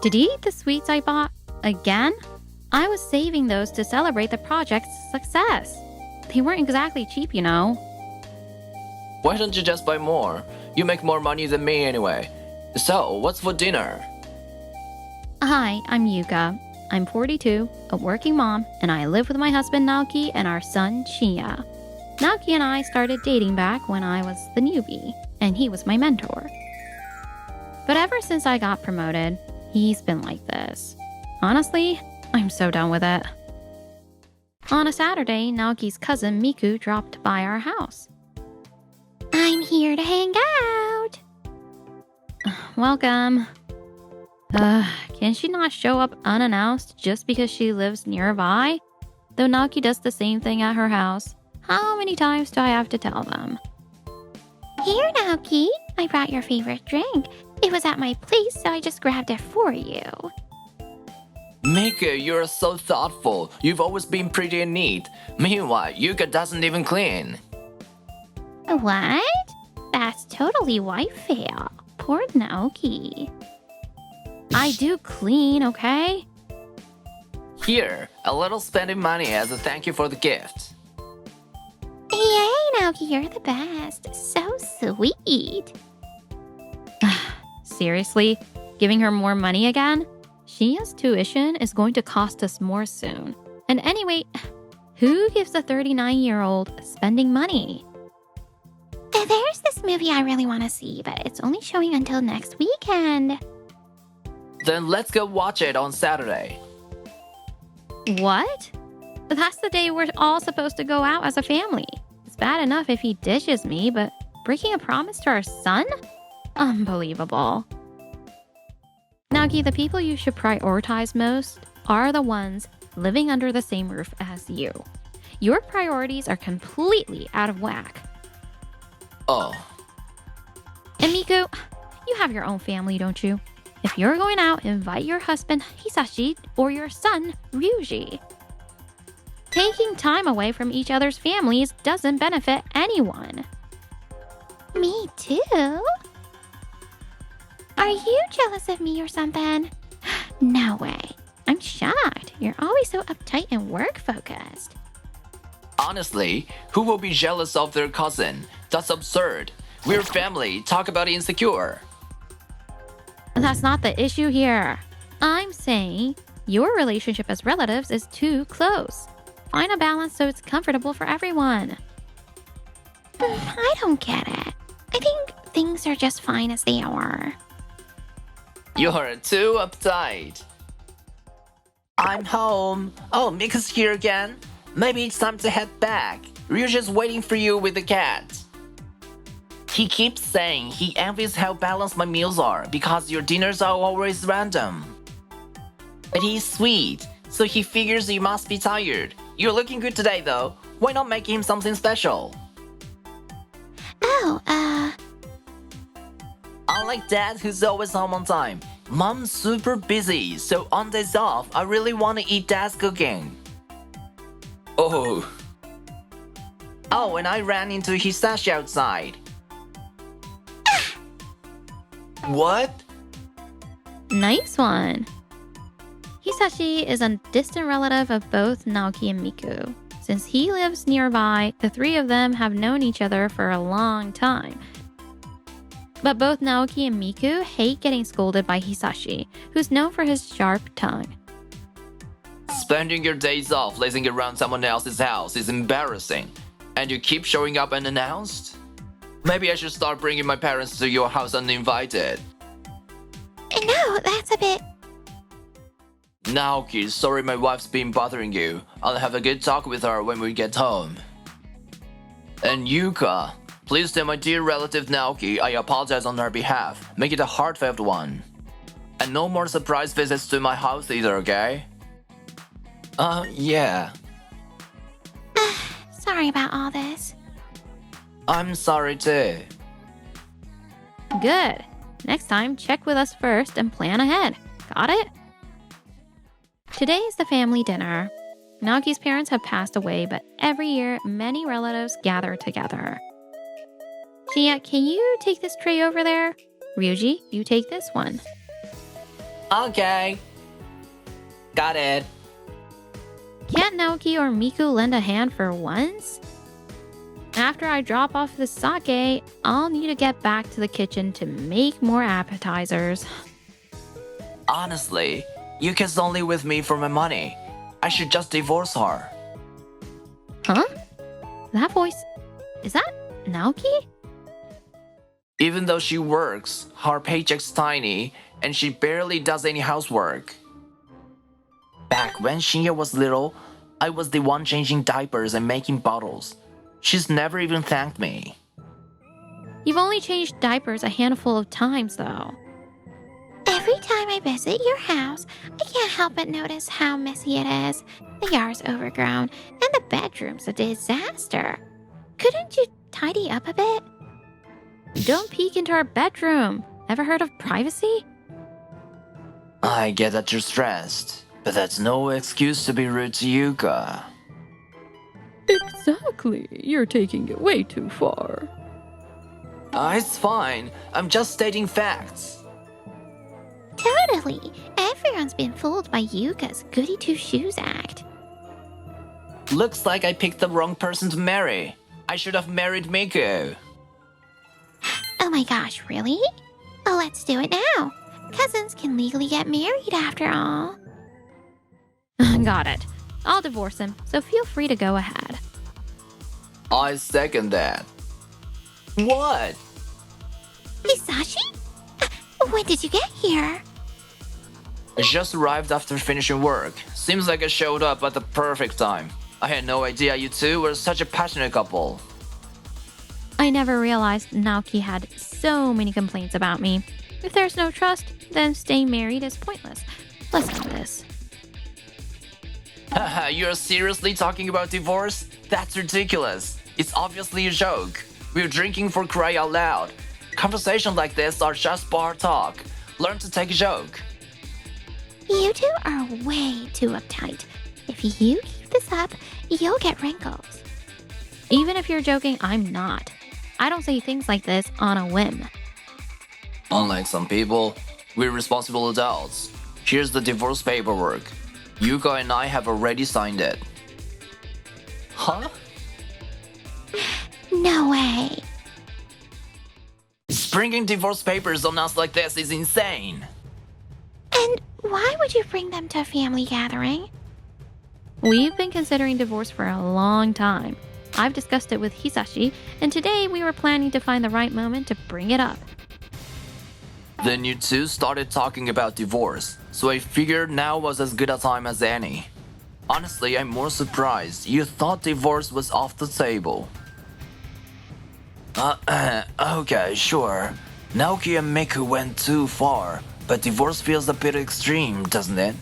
Did you eat the sweets I bought? Again? I was saving those to celebrate the project's success. They weren't exactly cheap, you know. Why don't you just buy more? You make more money than me anyway. So, what's for dinner? Hi, I'm Yuka. I'm 42, a working mom, and I live with my husband Naoki and our son Chiya. Naoki and I started dating back when I was the newbie, and he was my mentor. But ever since I got promoted, he's been like this. Honestly, I'm so done with it. On a Saturday, Naoki's cousin Miku dropped by our house. I'm here to hang out. Welcome. Can she not show up unannounced just because she lives nearby? Though Naoki does the same thing at her house. How many times do I have to tell them? Here, Naoki. I brought your favorite drink. It was at my place, so I just grabbed it for you. Mika, you're so thoughtful. You've always been pretty and neat. Meanwhile, Yuka doesn't even clean. What? That's totally wifefail. Poor Naoki. I do clean, okay? Here, a little spending money as a thank you for the gift. Yay, Naoki, you're the best. So sweet. Seriously? Giving her more money again? Shia's tuition is going to cost us more soon. And anyway, who gives a 39-year-old spending money? There's this movie I really want to see, but it's only showing until next weekend. Then let's go watch it on Saturday. What? That's the day we're all supposed to go out as a family. It's bad enough if he dishes me, but breaking a promise to our son? Unbelievable. Naoki, the people you should prioritize most are the ones living under the same roof as you. Your priorities are completely out of whack. Oh. And Miku, you have your own family, don't you? If you're going out, invite your husband Hisashi or your son Ryuji. Taking time away from each other's families doesn't benefit anyone. Me too? Are you jealous of me or something? No way. I'm shocked. You're always so uptight and work-focused. Honestly, who will be jealous of their cousin? That's absurd. We're family. Talk about insecure. That's not the issue here. I'm saying your relationship as relatives is too close. Find a balance so it's comfortable for everyone. I don't get it. I think things are just fine as they are. You're too uptight. I'm home. Oh, Mika's here again. Maybe it's time to head back. Ryuji's waiting for you with the cat. He keeps saying he envies how balanced my meals are because your dinners are always random. But he's sweet, so he figures you must be tired. You're looking good today though. Why not make him something special? Unlike Dad, who's always home on time, Mom's super busy, so on days off, I really want to eat Dad's cooking. Oh, and I ran into Hisashi outside. What? Nice one. Hisashi is a distant relative of both Naoki and Miku. Since he lives nearby, the three of them have known each other for a long time. But both Naoki and Miku hate getting scolded by Hisashi, who's known for his sharp tongue. Spending your days off lazing around someone else's house is embarrassing. And you keep showing up unannounced? Maybe I should start bringing my parents to your house uninvited. No, that's a bit... Naoki, sorry my wife's been bothering you. I'll have a good talk with her when we get home. And Yuka, please tell my dear relative Naoki I apologize on her behalf. Make it a heartfelt one. And no more surprise visits to my house either, okay? Yeah. Sorry about all this. I'm sorry too. Good. Next time, check with us first and plan ahead. Got it? Today is the family dinner. Naoki's parents have passed away, but every year, many relatives gather together. Chia, can you take this tray over there? Ryuji, you take this one. Okay. Got it. Can't Naoki or Miku lend a hand for once? After I drop off the sake, I'll need to get back to the kitchen to make more appetizers. Honestly, Yuka's only with me for my money. I should just divorce her. Huh? That voice... is that Naoki? Even though she works, her paycheck's tiny, and she barely does any housework. Back when Shinya was little, I was the one changing diapers and making bottles. She's never even thanked me. You've only changed diapers a handful of times, though. Every time I visit your house, I can't help but notice how messy it is. The yard's overgrown, and the bedroom's a disaster. Couldn't you tidy up a bit? Don't peek into our bedroom. Ever heard of privacy? I get that you're stressed, but that's no excuse to be rude to Yuka. Exactly. You're taking it way too far. It's fine. I'm just stating facts. Totally. Everyone's been fooled by Yuka's goody two-shoes act. Looks like I picked the wrong person to marry. I should have married Miku. Oh my gosh, really? Oh, let's do it now. Cousins can legally get married after all. Got it. I'll divorce him, so feel free to go ahead. I second that. What? Hisashi? When did you get here? I just arrived after finishing work. Seems like I showed up at the perfect time. I had no idea you two were such a passionate couple. I never realized Naoki had so many complaints about me. If there's no trust, then staying married is pointless. Listen to this. Haha, you're seriously talking about divorce? That's ridiculous. It's obviously a joke. We're drinking for crying out loud. Conversations like this are just bar talk. Learn to take a joke. You two are way too uptight. If you keep this up, you'll get wrinkles. Even if you're joking, I'm not. I don't say things like this on a whim. Unlike some people, we're responsible adults. Here's the divorce paperwork. Yuka and I have already signed it. Huh? No way. Bringing divorce papers on us like this is insane. And why would you bring them to a family gathering? We've been considering divorce for a long time. I've discussed it with Hisashi, and today we were planning to find the right moment to bring it up. Then you two started talking about divorce, so I figured now was as good a time as any. Honestly, I'm more surprised you thought divorce was off the table. Okay, sure. Naoki and Miku went too far, but divorce feels a bit extreme, doesn't it?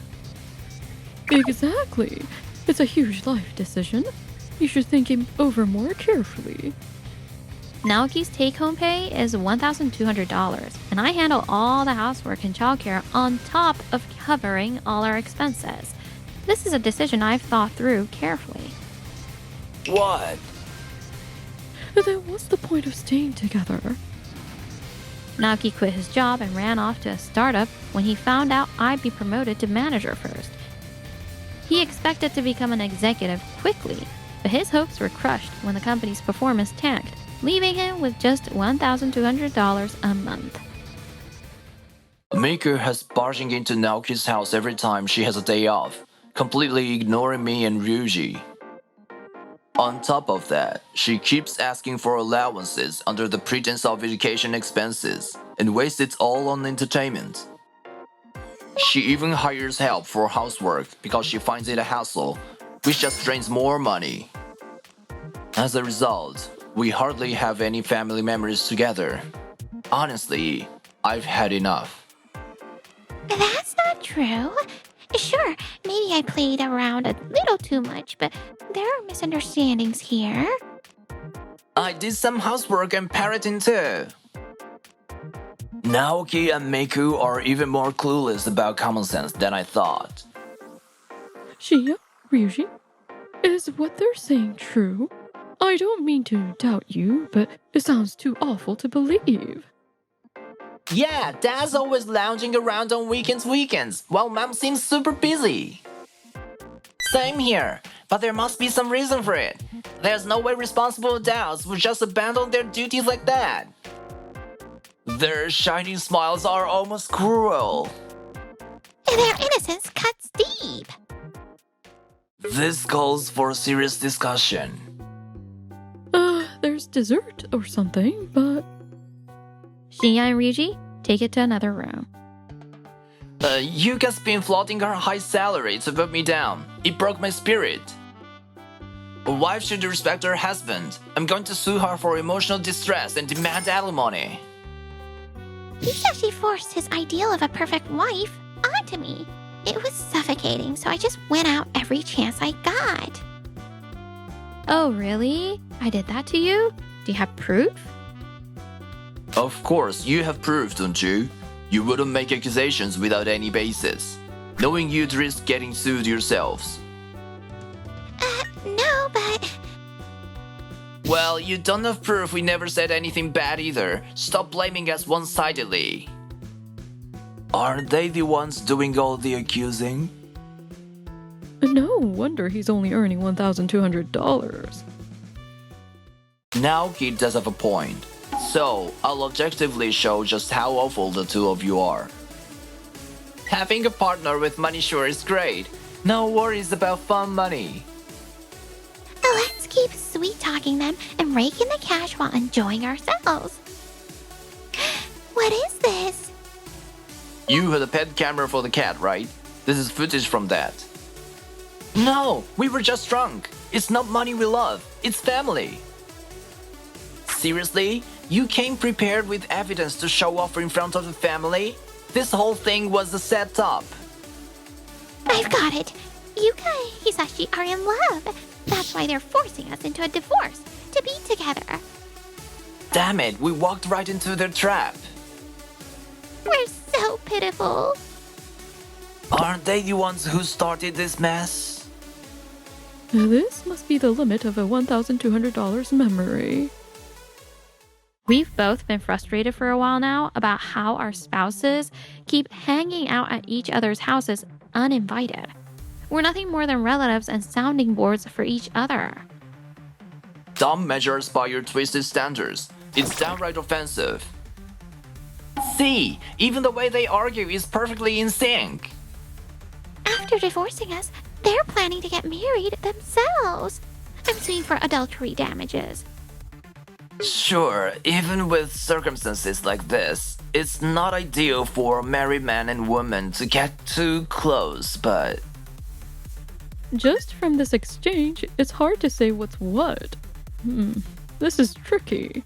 Exactly. It's a huge life decision. You should think it over more carefully. Naoki's take-home pay is $1,200, and I handle all the housework and childcare on top of covering all our expenses. This is a decision I've thought through carefully. What? Then what's the point of staying together? Naoki quit his job and ran off to a startup when he found out I'd be promoted to manager first. He expected to become an executive quickly, but his hopes were crushed when the company's performance tanked, leaving him with just $1,200 a month. Miku has barging into Naoki's house every time she has a day off, completely ignoring me and Ryuji. On top of that, she keeps asking for allowances under the pretense of education expenses and wastes it all on entertainment. She even hires help for housework because she finds it a hassle, which just drains more money. As a result, we hardly have any family memories together. Honestly, I've had enough. That's not true. Sure, maybe I played around a little too much, but there are misunderstandings here. I did some housework and parenting too. Naoki and Miku are even more clueless about common sense than I thought. Shinya, Ryuji, is what they're saying true? I don't mean to doubt you, but it sounds too awful to believe. Yeah, Dad's always lounging around on weekends, while Mom seems super busy. Same here, but there must be some reason for it. There's no way responsible adults would just abandon their duties like that. Their shining smiles are almost cruel. Their innocence cuts deep. This calls for serious discussion. There's dessert or something, but... Shinya and Ryuji take it to another room. Yuka's been flaunting her high salary to put me down. It broke my spirit. A wife should respect her husband. I'm going to sue her for emotional distress and demand alimony. Hisashi forced his ideal of a perfect wife onto me. It was suffocating, so I just went out every chance I got. Oh, really? I did that to you? Do you have proof? Of course, you have proof, don't you? You wouldn't make accusations without any basis, knowing you'd risk getting sued yourselves. No, but... Well, you don't have proof we never said anything bad either. Stop blaming us one-sidedly. Aren't they the ones doing all the accusing? No wonder he's only earning $1,200. Naoki does have a point. So, I'll objectively show just how awful the two of you are. Having a partner with money sure is great. No worries about fun money. Let's keep sweet-talking them and rake in the cash while enjoying ourselves. What is this? You had a pet camera for the cat, right? This is footage from that. No, we were just drunk. It's not money we love, it's family. Seriously? You came prepared with evidence to show off in front of the family? This whole thing was a setup. I've got it. Yuka and Hisashi are in love. That's why they're forcing us into a divorce, to be together. Damn it, we walked right into their trap. We're so pitiful. Aren't they the ones who started this mess? This must be the limit of a $1,200 memory. We've both been frustrated for a while now about how our spouses keep hanging out at each other's houses uninvited. We're nothing more than relatives and sounding boards for each other. Don't measure us by your twisted standards. It's downright offensive. See, even the way they argue is perfectly in sync. After divorcing us, they're planning to get married themselves. I'm suing for adultery damages. Sure, even with circumstances like this, it's not ideal for a married man and woman to get too close, but... Just from this exchange, it's hard to say what's what. This is tricky.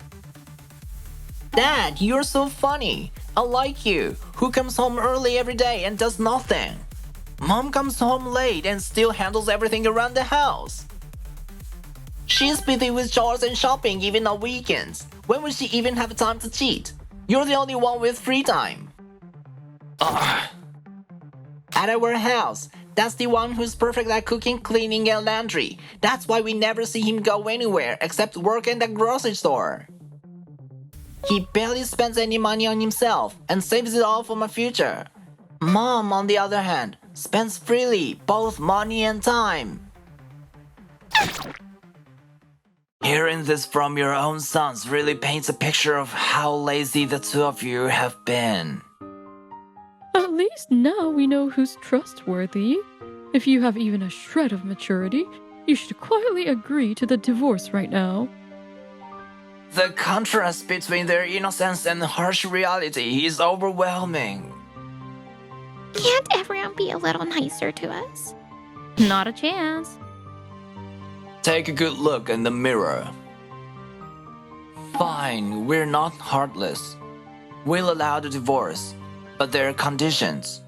Dad, you're so funny. I like you. Who comes home early every day and does nothing? Mom comes home late and still handles everything around the house. She's busy with chores and shopping even on weekends. When will she even have time to cheat? You're the only one with free time. Ugh. At our house, that's the one who's perfect at cooking, cleaning, and laundry. That's why we never see him go anywhere except work in the grocery store. He barely spends any money on himself and saves it all for my future. Mom, on the other hand, spends freely, both money and time. Hearing this from your own sons really paints a picture of how lazy the two of you have been. At least now we know who's trustworthy. If you have even a shred of maturity, you should quietly agree to the divorce right now. The contrast between their innocence and harsh reality is overwhelming. Can't everyone be a little nicer to us? Not a chance. Take a good look in the mirror. Fine, we're not heartless. We'll allow the divorce, but there are conditions.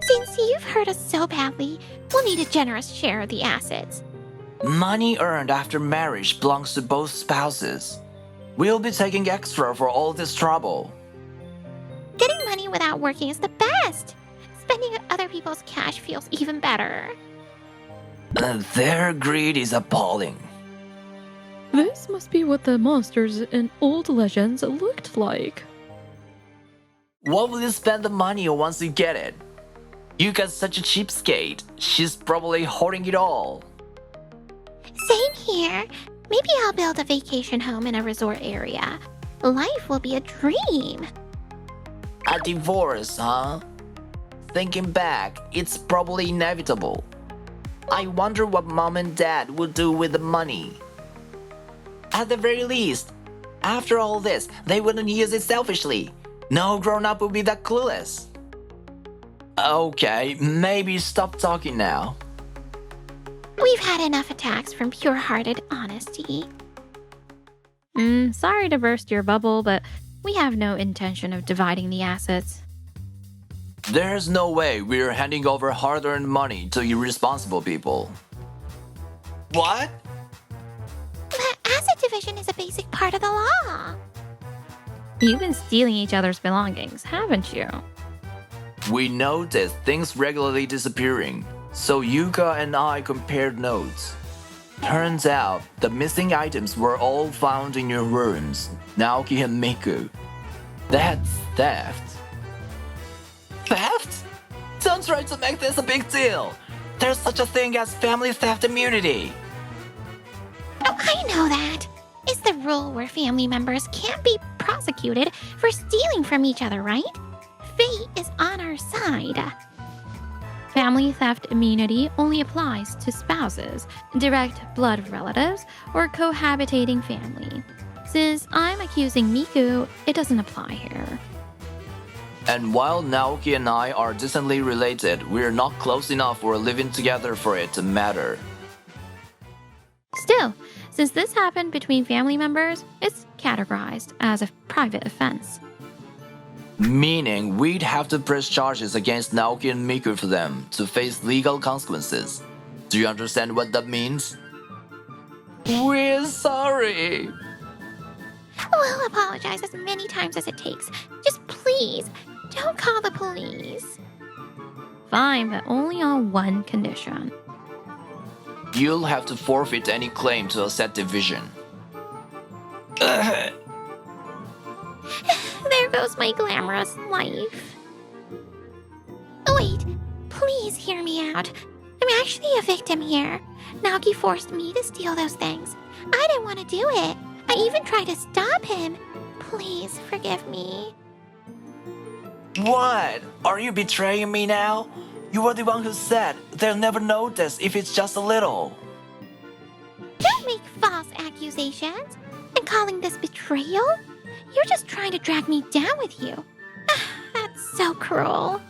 Since you've hurt us so badly, we'll need a generous share of the assets. Money earned after marriage belongs to both spouses. We'll be taking extra for all this trouble. Getting money without working is the best. Spending other people's cash feels even better. Their greed is appalling. This must be what the monsters in old legends looked like. What will you spend the money on once you get it? Yuka's such a cheapskate. She's probably hoarding it all. Same here. Maybe I'll build a vacation home in a resort area. Life will be a dream. A divorce, huh? Thinking back, it's probably inevitable. I wonder what mom and dad would do with the money. At the very least, after all this, they wouldn't use it selfishly. No grown-up would be that clueless. Okay, maybe stop talking now. We've had enough attacks from pure-hearted honesty. Sorry to burst your bubble, but we have no intention of dividing the assets. There's no way we're handing over hard-earned money to irresponsible people. What? But asset division is a basic part of the law. You've been stealing each other's belongings, haven't you? We noticed things regularly disappearing, so Yuka and I compared notes. Turns out, the missing items were all found in your rooms, Naoki and Miku. That's theft. Theft? Don't try to make this a big deal. There's such a thing as family theft immunity. Oh, I know that. It's the rule where family members can't be prosecuted for stealing from each other, right? Fate is on our side. Family theft immunity only applies to spouses, direct blood relatives, or cohabitating family. Since I'm accusing Miku, it doesn't apply here. And while Naoki and I are distantly related, we're not close enough or living together for it to matter. Still, since this happened between family members, it's categorized as a private offense. Meaning we'd have to press charges against Naoki and Miku for them to face legal consequences. Do you understand what that means? We're sorry. We'll apologize as many times as it takes. Just please, don't call the police. Fine, but only on one condition. You'll have to forfeit any claim to asset division. There goes my glamorous life. Oh, wait, please hear me out. I'm actually a victim here. Naoki forced me to steal those things. I didn't want to do it. I even tried to stop him. Please forgive me. What? Are you betraying me now? You were the one who said they'll never notice if it's just a little. Don't make false accusations. And calling this betrayal? You're just trying to drag me down with you. That's so cruel.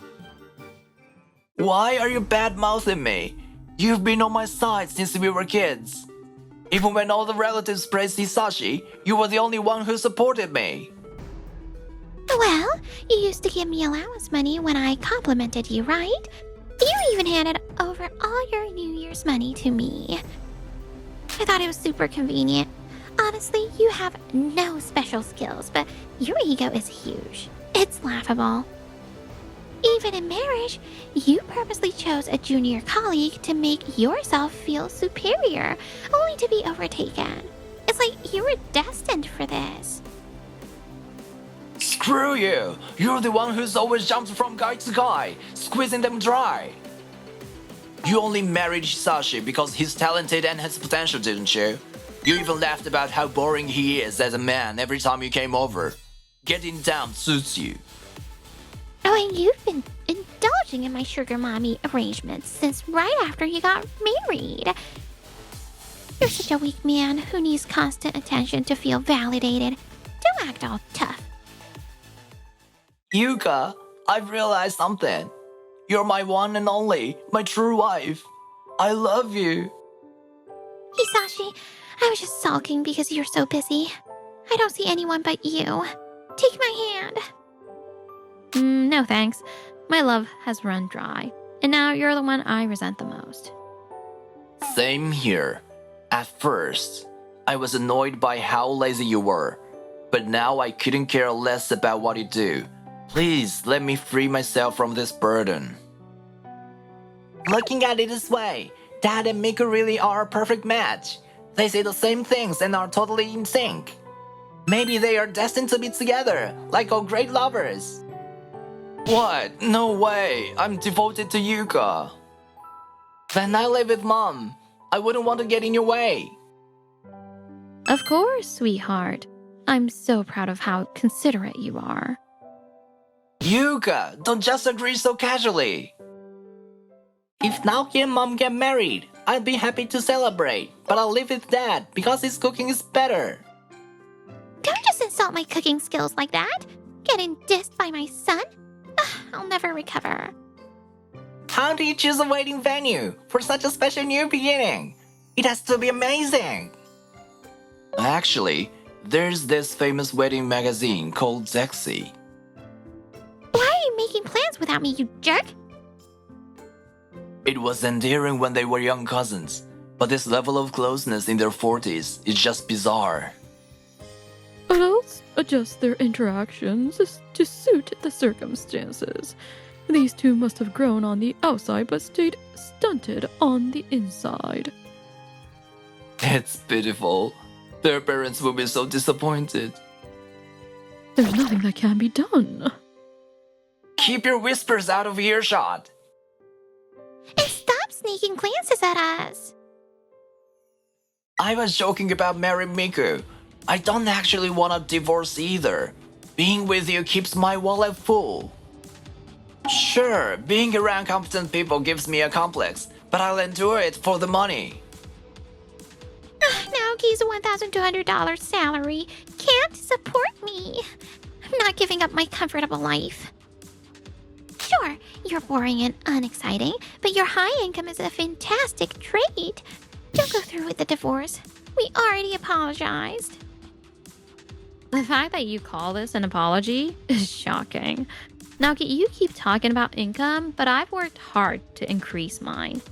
Why are you bad-mouthing me? You've been on my side since we were kids. Even when all the relatives praised Hisashi, you were the only one who supported me. Well, you used to give me allowance money when I complimented you, right? You even handed over all your New Year's money to me. I thought it was super convenient. Honestly, you have no special skills, but your ego is huge. It's laughable. Even in marriage, you purposely chose a junior colleague to make yourself feel superior, only to be overtaken. It's like you were destined for this. Screw you! You're the one who's always jumped from guy to guy, squeezing them dry. You only married Hisashi because he's talented and has potential, didn't you? You even laughed about how boring he is as a man every time you came over. Getting down suits you. Oh, and you've been indulging in my sugar mommy arrangements since right after you got married. You're such a weak man who needs constant attention to feel validated. Don't act all tough. Yuka, I've realized something. You're my one and only, my true wife. I love you. Hisashi, I was just sulking because you're so busy. I don't see anyone but you. Take my hand. No thanks. My love has run dry. And now you're the one I resent the most. Same here. At first, I was annoyed by how lazy you were. But now I couldn't care less about what you do. Please let me free myself from this burden. Looking at it this way, Dad and Miku really are a perfect match. They say the same things and are totally in sync. Maybe they are destined to be together, like all great lovers. What? No way! I'm devoted to Yuka. Then I live with Mom. I wouldn't want to get in your way. Of course, sweetheart. I'm so proud of how considerate you are. Yuka, don't just agree so casually. If Naoki and Mom get married, I'd be happy to celebrate, but I'll live with Dad because his cooking is better. Don't just insult my cooking skills like that. Getting dissed by my son? Ugh, I'll never recover. How do you choose a wedding venue for such a special new beginning? It has to be amazing. Actually, there's this famous wedding magazine called Zexy. Why are you making plans without me, you jerk? It was endearing when they were young cousins, but this level of closeness in their 40s is just bizarre. Adults adjust their interactions to suit the circumstances. These two must have grown on the outside but stayed stunted on the inside. It's pitiful. Their parents will be so disappointed. There's nothing that can be done. Keep your whispers out of earshot. And stop sneaking glances at us. I was joking about marrying Miku. I don't actually want a divorce either. Being with you keeps my wallet full. Sure, being around competent people gives me a complex, but I'll endure it for the money. Naoki's $1,200 salary can't support me. I'm not giving up my comfortable life. Sure, you're boring and unexciting, but your high income is a fantastic trait. Don't go through with the divorce. We already apologized. The fact that you call this an apology is shocking. Naoki, you keep talking about income, but I've worked hard to increase mine.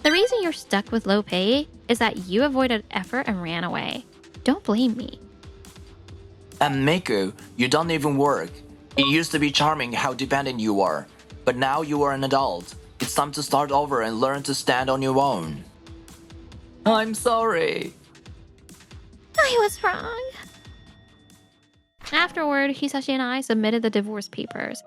The reason you're stuck with low pay is that you avoided effort and ran away. Don't blame me. And Miku, you don't even work. It used to be charming how dependent you are, but now you are an adult. It's time to start over and learn to stand on your own. I'm sorry. I was wrong. Afterward, Hisashi and I submitted the divorce papers.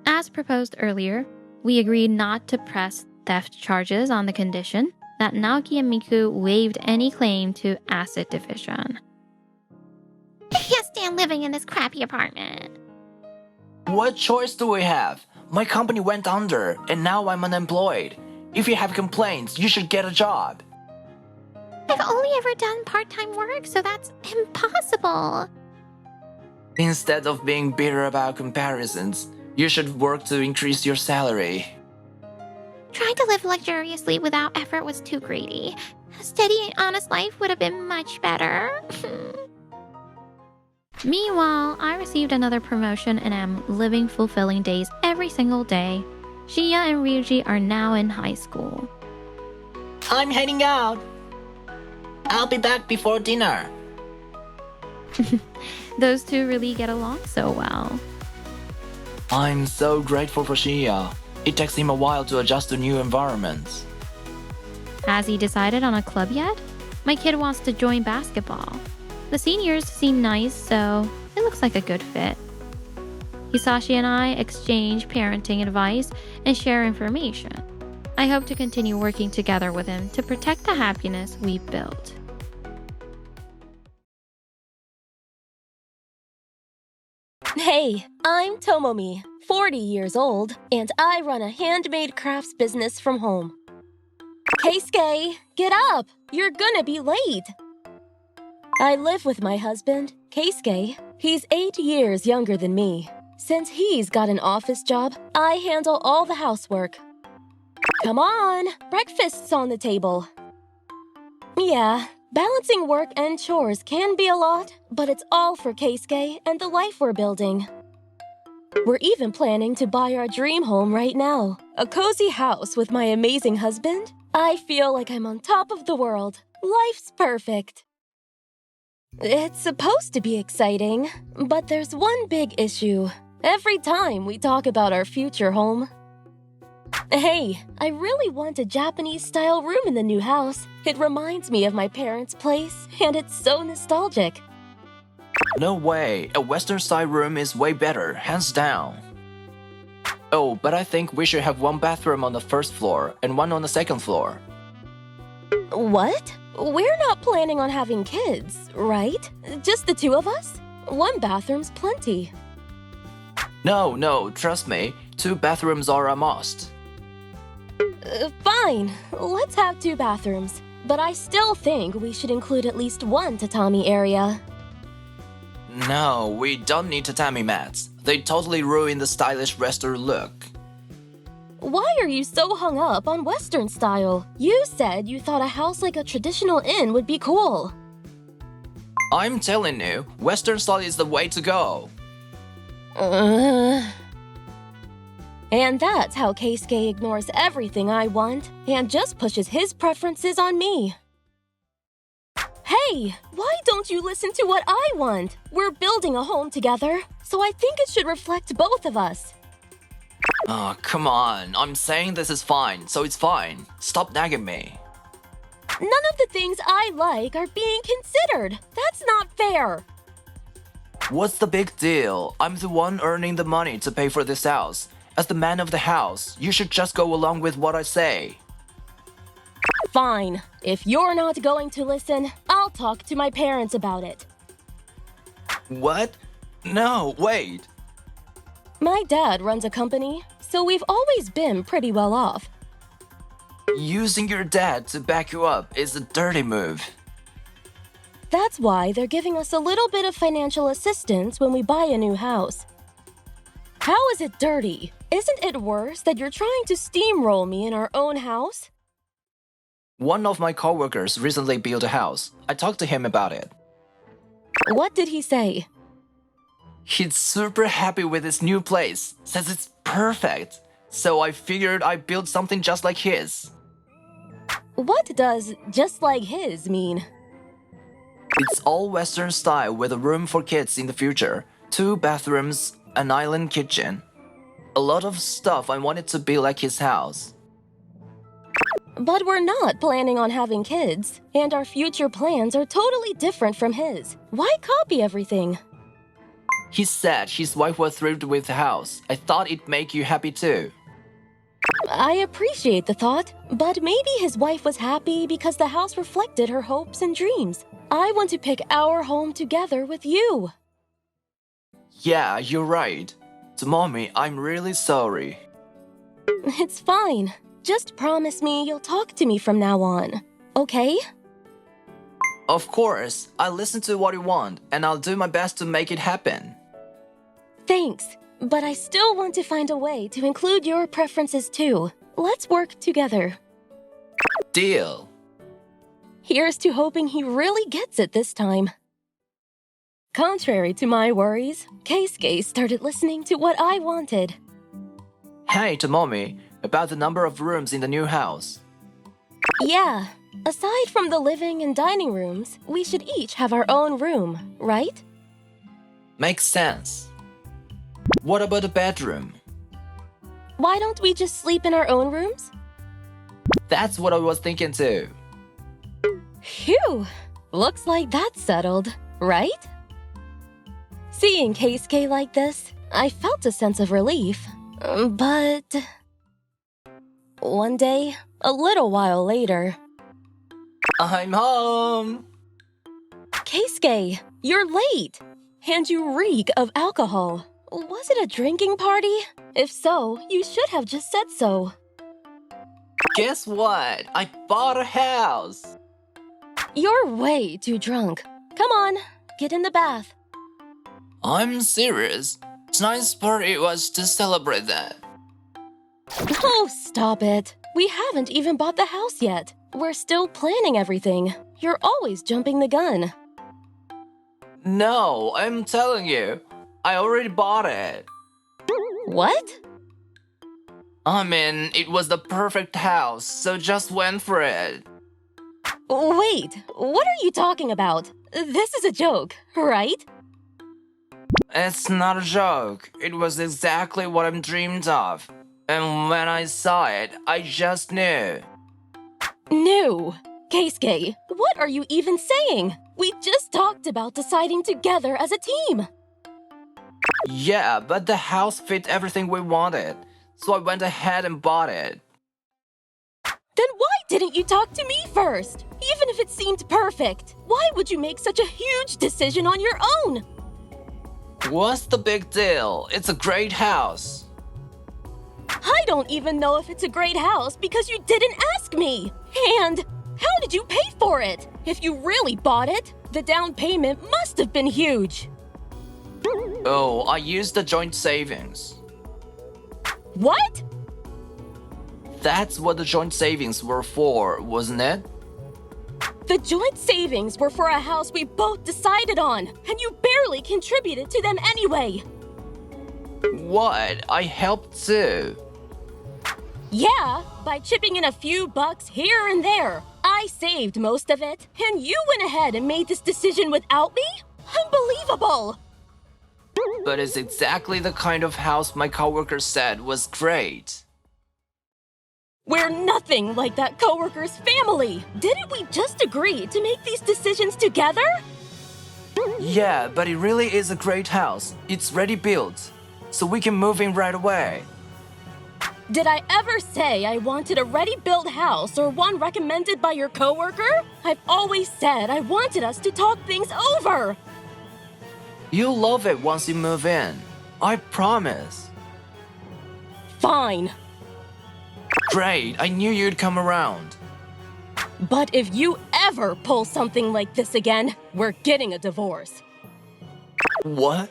As proposed earlier, we agreed not to press theft charges on the condition that Naoki and Miku waived any claim to asset division. I can't stand living in this crappy apartment. What choice do we have? My company went under, and now I'm unemployed. If you have complaints, you should get a job. I've only ever done part-time work, so that's impossible. Instead of being bitter about comparisons, you should work to increase your salary. Trying to live luxuriously without effort was too greedy. A steady and honest life would have been much better. Meanwhile, I received another promotion and am living fulfilling days every single day. Shinya and Ryuji are now in high school. I'm heading out. I'll be back before dinner. Those two really get along so well. I'm so grateful for Shinya. It takes him a while to adjust to new environments. Has he decided on a club yet? My kid wants to join basketball. The seniors seem nice, so it looks like a good fit. Hisashi and I exchange parenting advice and share information. I hope to continue working together with him to protect the happiness we've built. Hey, I'm Tomomi, 40 years old, and I run a handmade crafts business from home. Keisuke, get up! You're gonna be late! I live with my husband, Keisuke. He's 8 years younger than me. Since he's got an office job, I handle all the housework. Come on, breakfast's on the table. Yeah, balancing work and chores can be a lot, but it's all for Keisuke and the life we're building. We're even planning to buy our dream home right now. A cozy house with my amazing husband. I feel like I'm on top of the world. Life's perfect. It's supposed to be exciting, but there's one big issue. Every time we talk about our future home. Hey, I really want a Japanese-style room in the new house. It reminds me of my parents' place, and it's so nostalgic. No way, a Western-style room is way better, hands down. Oh, but I think we should have one bathroom on the first floor and one on the second floor. What? We're not planning on having kids, right? Just the two of us? One bathroom's plenty. No, trust me. 2 bathrooms are a must. Fine, let's have 2 bathrooms. But I still think we should include at least one tatami area. No, we don't need tatami mats. They totally ruin the stylish Western look. Why are you so hung up on Western style? You said you thought a house like a traditional inn would be cool. I'm telling you, Western style is the way to go. And that's how Keisuke ignores everything I want and just pushes his preferences on me. Hey, why don't you listen to what I want? We're building a home together, so I think it should reflect both of us. Oh, come on. I'm saying this is fine, so it's fine. Stop nagging me. None of the things I like are being considered. That's not fair. What's the big deal? I'm the one earning the money to pay for this house. As the man of the house, you should just go along with what I say. Fine. If you're not going to listen, I'll talk to my parents about it. What? No, wait. My dad runs a company, so we've always been pretty well off. Using your dad to back you up is a dirty move. That's why they're giving us a little bit of financial assistance when we buy a new house. How is it dirty? Isn't it worse that you're trying to steamroll me in our own house? One of my coworkers recently built a house. I talked to him about it. What did he say? He's super happy with his new place, says it's perfect. So I figured I'd build something just like his. What does just like his mean? It's all Western style with a room for kids in the future, 2 bathrooms, an island kitchen. A lot of stuff I wanted to be like his house. But we're not planning on having kids, and our future plans are totally different from his. Why copy everything? He said his wife was thrilled with the house. I thought it'd make you happy too. I appreciate the thought, but maybe his wife was happy because the house reflected her hopes and dreams. I want to pick our home together with you. Yeah, you're right. To Mommy, I'm really sorry. It's fine. Just promise me you'll talk to me from now on, okay? Of course, I'll listen to what you want, and I'll do my best to make it happen. Thanks, but I still want to find a way to include your preferences too. Let's work together. Deal. Here's to hoping he really gets it this time. Contrary to my worries, Keisuke started listening to what I wanted. Hey, Tomomi, about the number of rooms in the new house. Yeah, aside from the living and dining rooms, we should each have our own room, right? Makes sense. What about the bedroom? Why don't we just sleep in our own rooms? That's what I was thinking too. Phew! Looks like that's settled, right? Seeing Keisuke like this, I felt a sense of relief. But one day, a little while later... I'm home! Keisuke, you're late! And you reek of alcohol. Was it a drinking party? If so, you should have just said so. Guess what? I bought a house! You're way too drunk. Come on, get in the bath. I'm serious. Tonight's party was to celebrate that. Oh, stop it. We haven't even bought the house yet. We're still planning everything. You're always jumping the gun. No, I'm telling you. I already bought it. What? I mean, it was the perfect house, so just went for it. Wait, what are you talking about? This is a joke, right? It's not a joke. It was exactly what I'm dreamed of. And when I saw it, I just knew. No. Keisuke, what are you even saying? We just talked about deciding together as a team. Yeah, but the house fit everything we wanted. so I went ahead and bought it. Then why didn't you talk to me first? Even if it seemed perfect, why would you make such a huge decision on your own? What's the big deal? It's a great house. I don't even know if it's a great house because you didn't ask me. And how did you pay for it? If you really bought it, the down payment must have been huge. Oh, I used the joint savings. What? That's what the joint savings were for, wasn't it? The joint savings were for a house we both decided on, and you barely contributed to them anyway. What? I helped too. Yeah, by chipping in a few bucks here and there. I saved most of it, and you went ahead and made this decision without me? Unbelievable! But it's exactly the kind of house my coworker said was great. We're nothing like that coworker's family. Didn't we just agree to make these decisions together? Yeah, but it really is a great house. It's ready built, so we can move in right away. Did I ever say I wanted a ready-built house or one recommended by your coworker? I've always said I wanted us to talk things over. You'll love it once you move in. I promise. Fine. Great, I knew you'd come around. But if you ever pull something like this again, we're getting a divorce. What?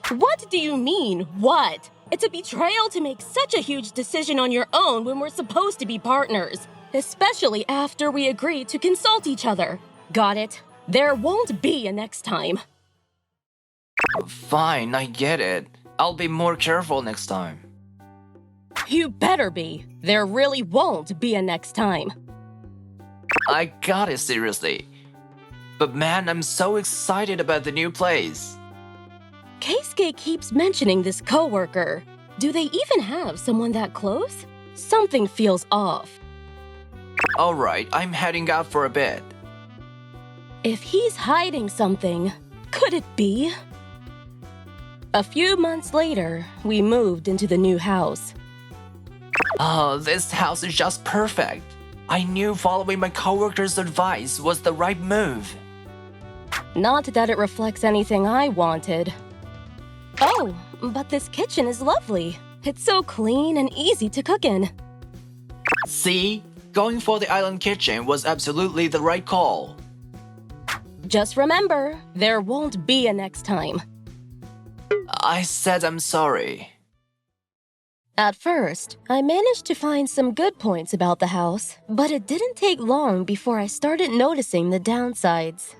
What do you mean, what? It's a betrayal to make such a huge decision on your own when we're supposed to be partners, especially after we agreed to consult each other. Got it? There won't be a next time. Fine, I get it. I'll be more careful next time. You better be. There really won't be a next time. I got it seriously. But man, I'm so excited about the new place. Keisuke keeps mentioning this coworker. Do they even have someone that close? Something feels off. Alright, I'm heading out for a bit. If he's hiding something, could it be? A few months later, we moved into the new house. Oh, this house is just perfect. I knew following my coworker's advice was the right move. Not that it reflects anything I wanted. Oh, but this kitchen is lovely. It's so clean and easy to cook in. See? Going for the island kitchen was absolutely the right call. Just remember, there won't be a next time. I said I'm sorry. At first, I managed to find some good points about the house, but it didn't take long before I started noticing the downsides.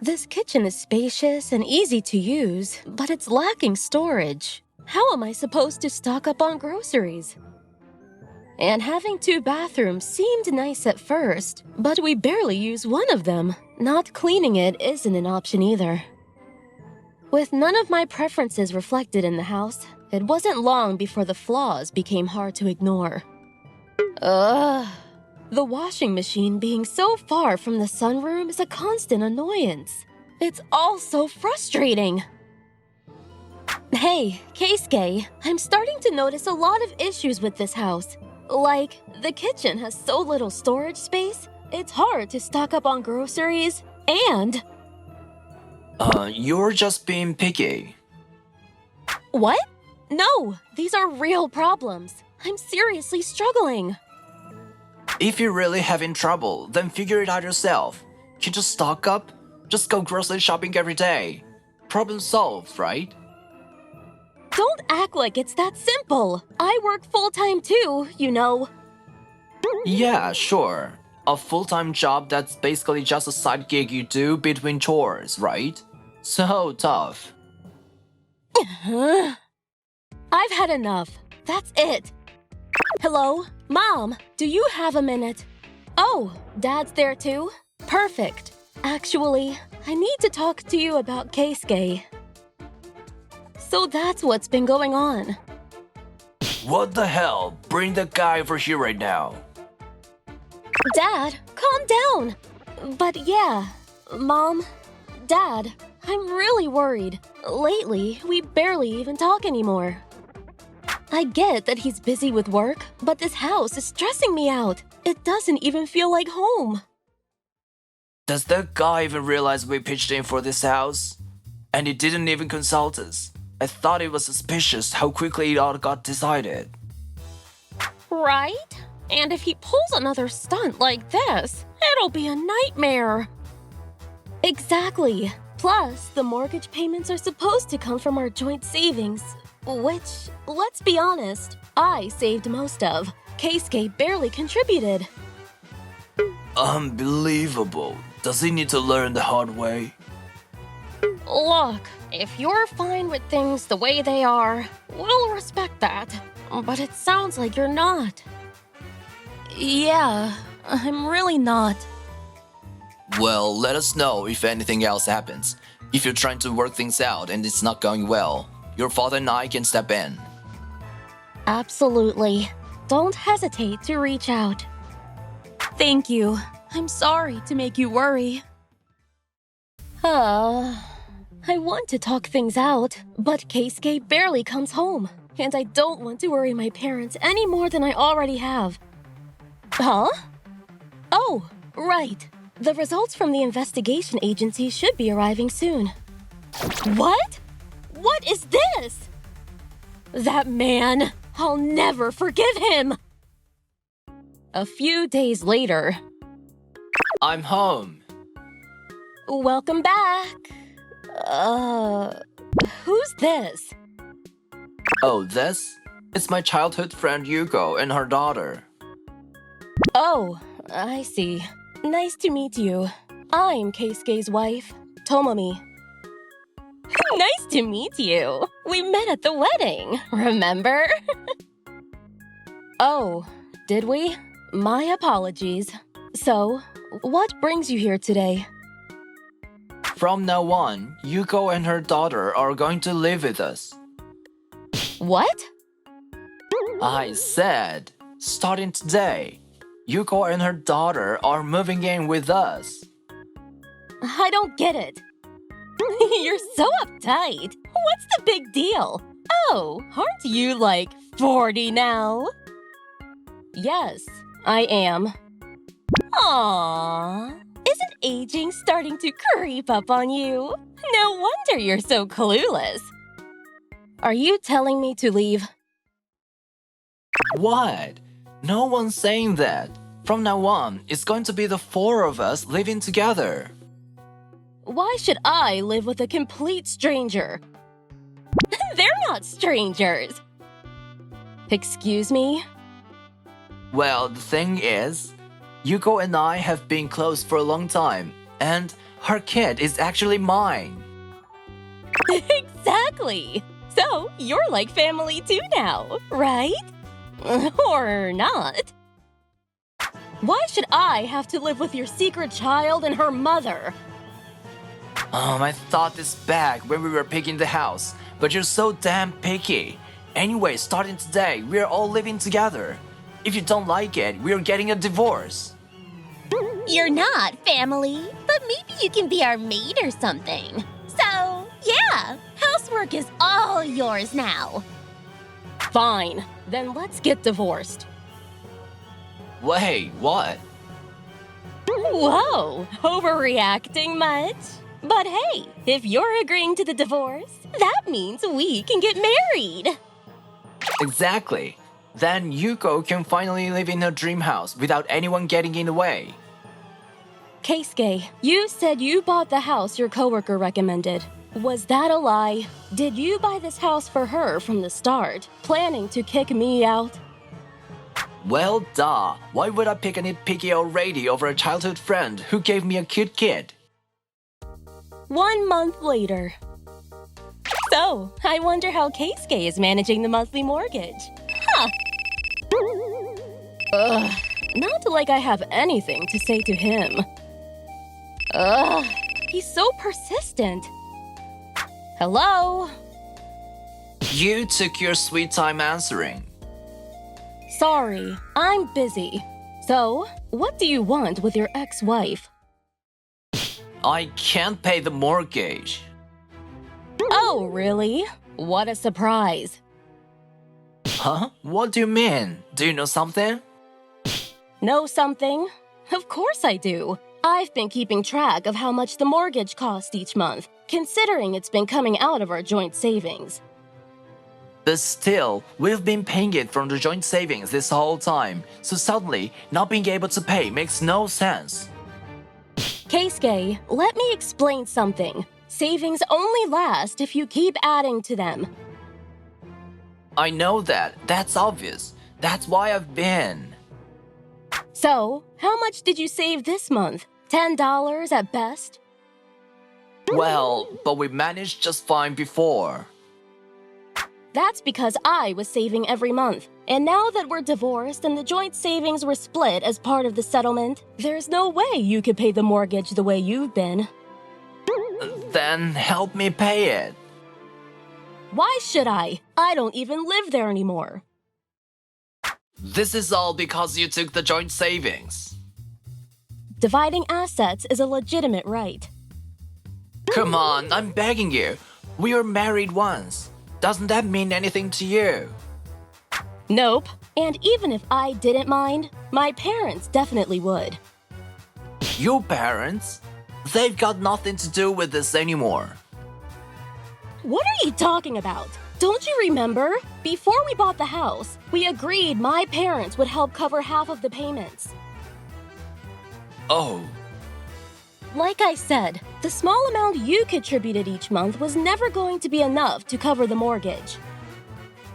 This kitchen is spacious and easy to use, but it's lacking storage. How am I supposed to stock up on groceries? And having 2 bathrooms seemed nice at first, but we barely use one of them. Not cleaning it isn't an option either. With none of my preferences reflected in the house, it wasn't long before the flaws became hard to ignore. The washing machine being so far from the sunroom is a constant annoyance. It's all so frustrating. Hey, Keisuke, I'm starting to notice a lot of issues with this house. Like, the kitchen has so little storage space, it's hard to stock up on groceries, and... You're just being picky. What? No, these are real problems. I'm seriously struggling. If you're really having trouble, then figure it out yourself. Can't just stock up? Just go grocery shopping every day. Problem solved, right? Don't act like it's that simple. I work full-time too, you know. Yeah, sure. A full-time job that's basically just a side gig you do between chores, right? So tough. I've had enough. That's it. Hello? Mom, do you have a minute? Oh, Dad's there too? Perfect. Actually, I need to talk to you about Keisuke. So that's what's been going on. What the hell? Bring that guy over here right now. Dad, calm down. But yeah, Mom, Dad, I'm really worried. Lately, we barely even talk anymore. I get that he's busy with work, but this house is stressing me out. It doesn't even feel like home. Does that guy even realize we pitched in for this house? And he didn't even consult us. I thought it was suspicious how quickly it all got decided. Right? And if he pulls another stunt like this, it'll be a nightmare. Exactly. Plus, the mortgage payments are supposed to come from our joint savings, which, let's be honest, I saved most of. Keisuke barely contributed. Unbelievable. Does he need to learn the hard way? Look, if you're fine with things the way they are, we'll respect that. But it sounds like you're not. Yeah, I'm really not. Well, let us know if anything else happens. If you're trying to work things out and it's not going well, your father and I can step in. Absolutely. Don't hesitate to reach out. Thank you. I'm sorry to make you worry. I want to talk things out, but Keisuke barely comes home, and I don't want to worry my parents any more than I already have. Huh? Oh, right. The results from the investigation agency should be arriving soon. What? What is this? That man! I'll never forgive him! A few days later. I'm home. Welcome back. Who's this? Oh, this? It's my childhood friend Yuko and her daughter. Oh, I see. Nice to meet you. I'm Keisuke's wife, Tomomi. Nice to meet you. We met at the wedding, remember? Oh, did we? My apologies. So, what brings you here today? From now on, Yuko and her daughter are going to live with us. What? I said, starting today, Yuko and her daughter are moving in with us. I don't get it. You're so uptight. What's the big deal? Oh, aren't you like 40 now? Yes, I am. Aww. Isn't aging starting to creep up on you? No wonder you're so clueless. Are you telling me to leave? What? No one's saying that. From now on, it's going to be the four of us living together. Why should I live with a complete stranger? They're not strangers. Excuse me? Well, the thing is, Yuko and I have been close for a long time, and her kid is actually mine. Exactly. So, you're like family too now, right? Or not. Why should I have to live with your secret child and her mother? I thought this back when we were picking the house, but you're so damn picky. Anyway, starting today, we're all living together. If you don't like it, we're getting a divorce. You're not family, but maybe you can be our maid or something. So, yeah, housework is all yours now. Fine, then let's get divorced. Wait, what? Whoa, overreacting much? But hey, if you're agreeing to the divorce, that means we can get married. Exactly. Then Yuko can finally live in her dream house without anyone getting in the way. Keisuke, you said you bought the house your coworker recommended. Was that a lie? Did you buy this house for her from the start, planning to kick me out? Well, duh. Why would I pick a nitpicky old lady over a childhood friend who gave me a cute kid? 1 month later. So, I wonder how Keisuke is managing the monthly mortgage. Huh. Ugh, not like I have anything to say to him. Ugh, he's so persistent. Hello? You took your sweet time answering. Sorry, I'm busy. So, what do you want with your ex-wife? I can't pay the mortgage. Oh, really? What a surprise. Huh? What do you mean? Do you know something? Know something? Of course I do. I've been keeping track of how much the mortgage cost each month, considering it's been coming out of our joint savings. But still, we've been paying it from the joint savings this whole time, so suddenly, not being able to pay makes no sense. Keisuke, let me explain something. Savings only last if you keep adding to them. I know that. That's obvious. That's why I've been. So, how much did you save this month? $10 at best? Well, but we managed just fine before. That's because I was saving every month. And now that we're divorced and the joint savings were split as part of the settlement, there's no way you could pay the mortgage the way you've been. Then help me pay it. Why should I? I don't even live there anymore. This is all because you took the joint savings. Dividing assets is a legitimate right. Come on, I'm begging you. We were married once. Doesn't that mean anything to you? Nope. And even if I didn't mind, my parents definitely would. Your parents? They've got nothing to do with this anymore. What are you talking about? Don't you remember? Before we bought the house, we agreed my parents would help cover half of the payments. Oh, Like I said, the small amount you contributed each month was never going to be enough to cover the mortgage.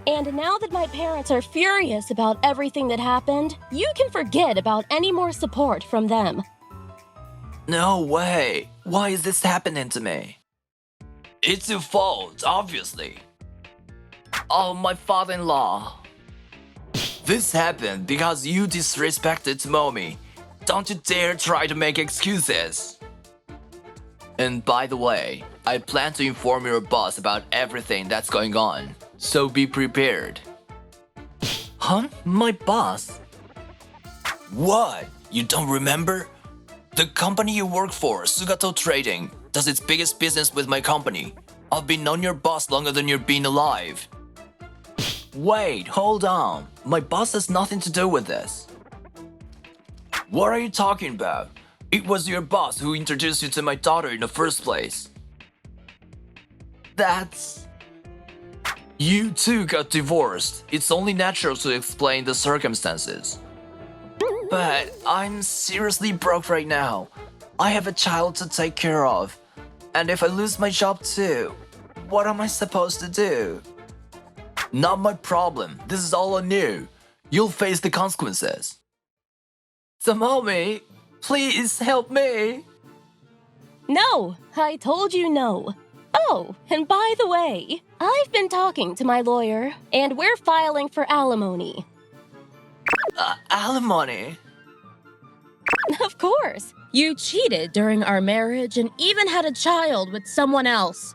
And now that my parents are furious about everything that happened, you can forget about any more support from them. no way. Why is this happening to me? It's your fault, obviously. Oh, my father-in-law. This happened because you disrespected Tomomi. Don't you dare try to make excuses. And by the way, I plan to inform your boss about everything that's going on, so be prepared. Huh? My boss? What? You don't remember? The company you work for, Sugato Trading, does its biggest business with my company. I've been known your boss longer than you've been alive. Wait, hold on. My boss has nothing to do with this. What are you talking about? It was your boss who introduced you to my daughter in the first place. That's... You two got divorced. It's only natural to explain the circumstances. But I'm seriously broke right now. I have a child to take care of. And if I lose my job too, what am I supposed to do? Not my problem. This is all on you. You'll face the consequences. Tomomi, please help me. No, I told you no. Oh, and by the way, I've been talking to my lawyer, and we're filing for alimony. Alimony? Of course. You cheated during our marriage and even had a child with someone else.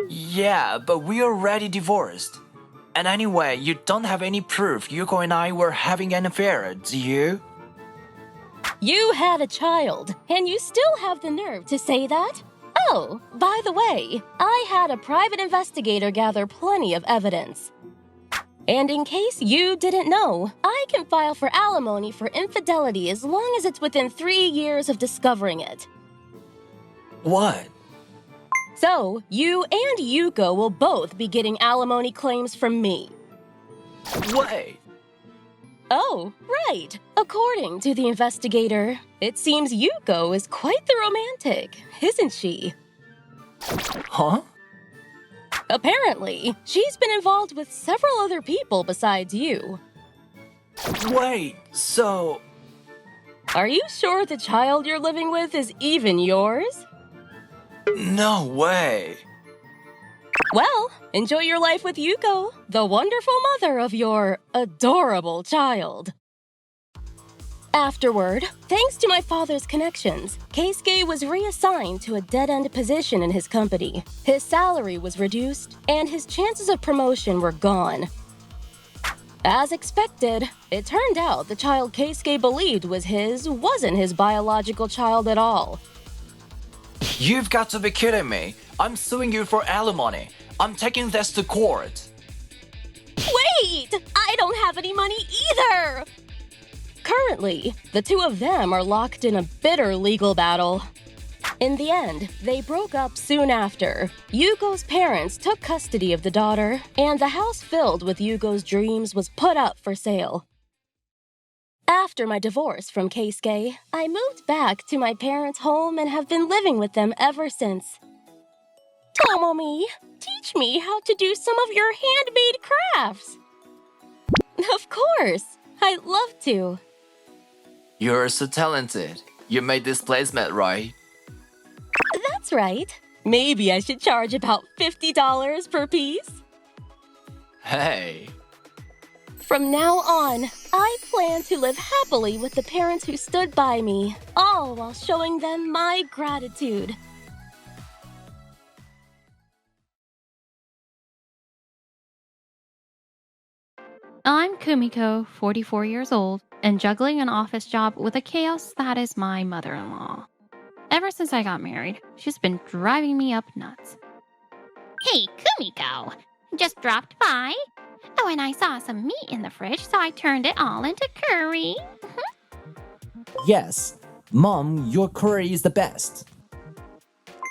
Yeah, but we are already divorced. And anyway, you don't have any proof Yuko and I were having an affair, do you? You had a child, and you still have the nerve to say that? Oh, by the way, I had a private investigator gather plenty of evidence. And in case you didn't know, I can file for alimony for infidelity as long as it's within 3 years of discovering it. What? So, you and Yuko will both be getting alimony claims from me. Wait. Oh, right. According to the investigator, it seems Yuko is quite the romantic, isn't she? Huh? Apparently, she's been involved with several other people besides you. Wait, so... Are you sure the child you're living with is even yours? No way. Well, enjoy your life with Yuko, the wonderful mother of your adorable child. Afterward, thanks to my father's connections, Keisuke was reassigned to a dead-end position in his company. His salary was reduced, and his chances of promotion were gone. As expected, it turned out the child Keisuke believed was his wasn't his biological child at all. You've got to be kidding me. I'm suing you for alimony. I'm taking this to court. Wait Wait! I don't have any money either! Currently, the two of them are locked in a bitter legal battle. In the end, they broke up soon after. Yugo's parents took custody of the daughter, and the house filled with Yugo's dreams was put up for sale. After my divorce from Keisuke, I moved back to my parents' home and have been living with them ever since. Tomomi, teach me how to do some of your handmade crafts. Of course, I'd love to. You're so talented. You made this placement, right? That's right. Maybe I should charge about $50 per piece. Hey. From now on, I plan to live happily with the parents who stood by me, all while showing them my gratitude. I'm Kumiko, 44 years old, and juggling an office job with a chaos that is my mother-in-law. Ever since I got married, she's been driving me up nuts. Hey, Kumiko. Just dropped by. Oh, and I saw some meat in the fridge, so I turned it all into curry. Yes. Mom, your curry is the best.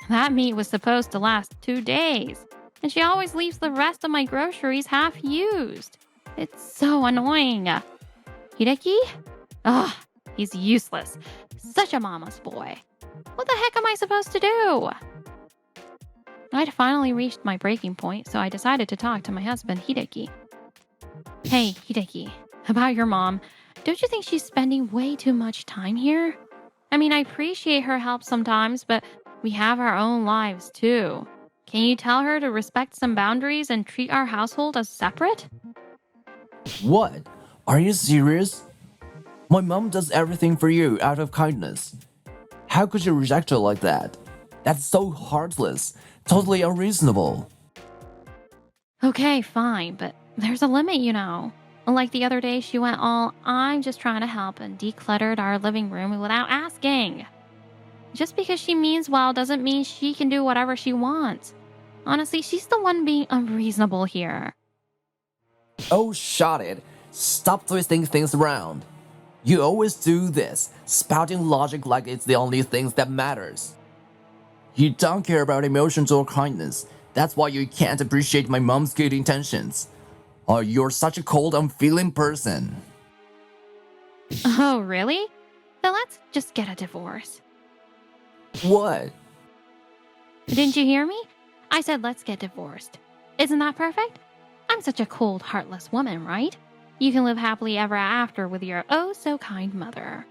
That meat was supposed to last 2 days, and she always leaves the rest of my groceries half used. It's so annoying. Hideki? Ugh, he's useless. Such a mama's boy. What the heck am I supposed to do? I'd finally reached my breaking point, so I decided to talk to my husband, Hideki. Hey, Hideki, about your mom. Don't you think she's spending way too much time here? I mean, I appreciate her help sometimes, but we have our own lives too. Can you tell her to respect some boundaries and treat our household as separate? What? Are you serious? My mom does everything for you out of kindness. How could you reject her like that? That's so heartless. Totally unreasonable. Okay, fine, but there's a limit, you know. Like the other day, she went all, I'm just trying to help, and decluttered our living room without asking. Just because she means well doesn't mean she can do whatever she wants. Honestly, she's the one being unreasonable here. Oh, shut it. Stop twisting things around. You always do this, spouting logic like it's the only thing that matters. You don't care about emotions or kindness. That's why you can't appreciate my mom's good intentions. Or you're such a cold, unfeeling person. Oh, really? Then let's just get a divorce. What? Didn't you hear me? I said let's get divorced. Isn't that perfect? I'm such a cold, heartless woman, right? You can live happily ever after with your oh-so-kind mother.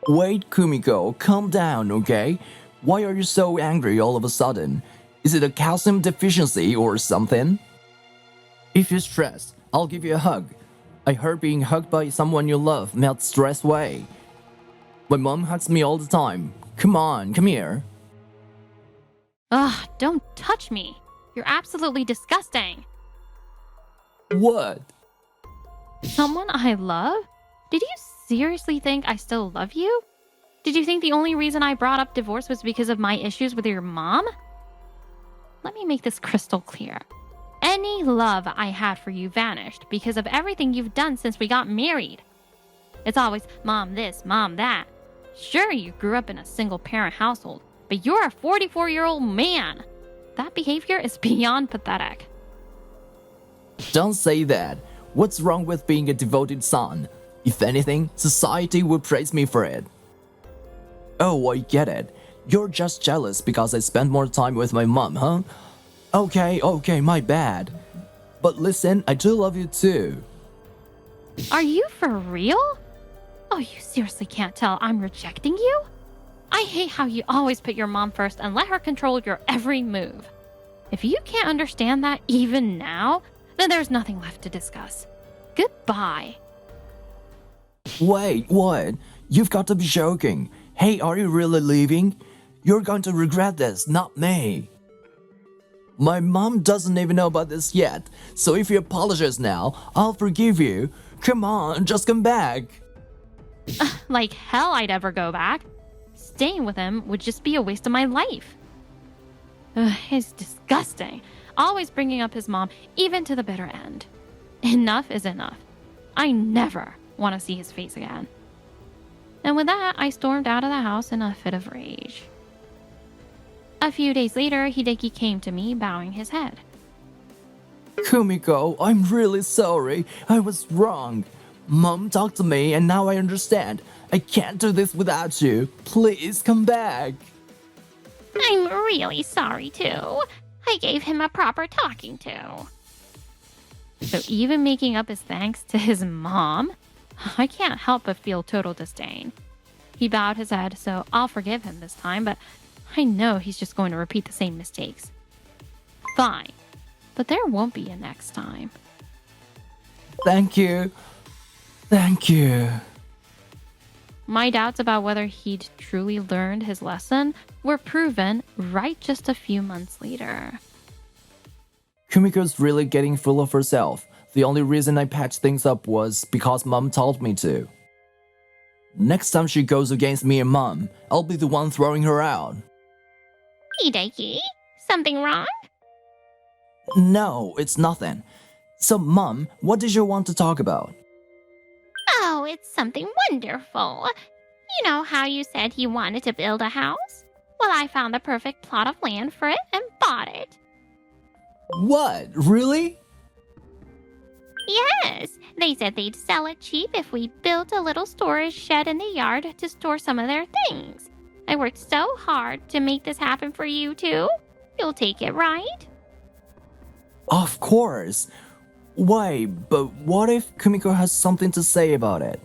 Wait, Kumiko, calm down, okay? Why are you so angry all of a sudden? Is it a calcium deficiency or something? If you're stressed, I'll give you a hug. I heard being hugged by someone you love melts stress away. My mom hugs me all the time. Come on, come here. Ugh, don't touch me. You're absolutely disgusting. What? Someone I love? Did you seriously think I still love you? Did you think the only reason I brought up divorce was because of my issues with your mom? Let me make this crystal clear. Any love I had for you vanished because of everything you've done since we got married. It's always mom this, mom that. Sure, you grew up in a single-parent household, but you're a 44-year-old man. That behavior is beyond pathetic. Don't say that. What's wrong with being a devoted son? If anything, society would praise me for it. Oh, I get it. You're just jealous because I spend more time with my mom, huh? Okay, my bad. But listen, I do love you too. Are you for real? Oh, you seriously can't tell I'm rejecting you? I hate how you always put your mom first and let her control your every move. If you can't understand that even now, then there's nothing left to discuss. Goodbye. Wait, what? You've got to be joking. Hey, are you really leaving? You're going to regret this, not me. My mom doesn't even know about this yet, so if you apologize now, I'll forgive you. Come on, just come back. Like hell I'd ever go back. Staying with him would just be a waste of my life. He's disgusting. Always bringing up his mom, even to the bitter end. Enough is enough. I never want to see his face again. And with that, I stormed out of the house in a fit of rage. A few days later, Hideki came to me, bowing his head. Kumiko, I'm really sorry. I was wrong. Mom talked to me and now I understand. I can't do this without you. Please come back. I'm really sorry too. I gave him a proper talking to. So even making up his thanks to his mom? I can't help but feel total disdain. He bowed his head, so I'll forgive him this time, but I know he's just going to repeat the same mistakes. Fine, but there won't be a next time. Thank you. Thank you. My doubts about whether he'd truly learned his lesson were proven right just a few months later. Kumiko's really getting full of herself. The only reason I patched things up was because Mom told me to. Next time she goes against me and Mom, I'll be the one throwing her out. Hideki, something wrong? No, it's nothing. So, Mom, what did you want to talk about? Oh, it's something wonderful. You know how you said you wanted to build a house? Well, I found the perfect plot of land for it and bought it. What? Really? Yes, they said they'd sell it cheap if we built a little storage shed in the yard to store some of their things. I worked so hard to make this happen for you too. You'll take it, right? Of course. Wait, but what if Kumiko has something to say about it?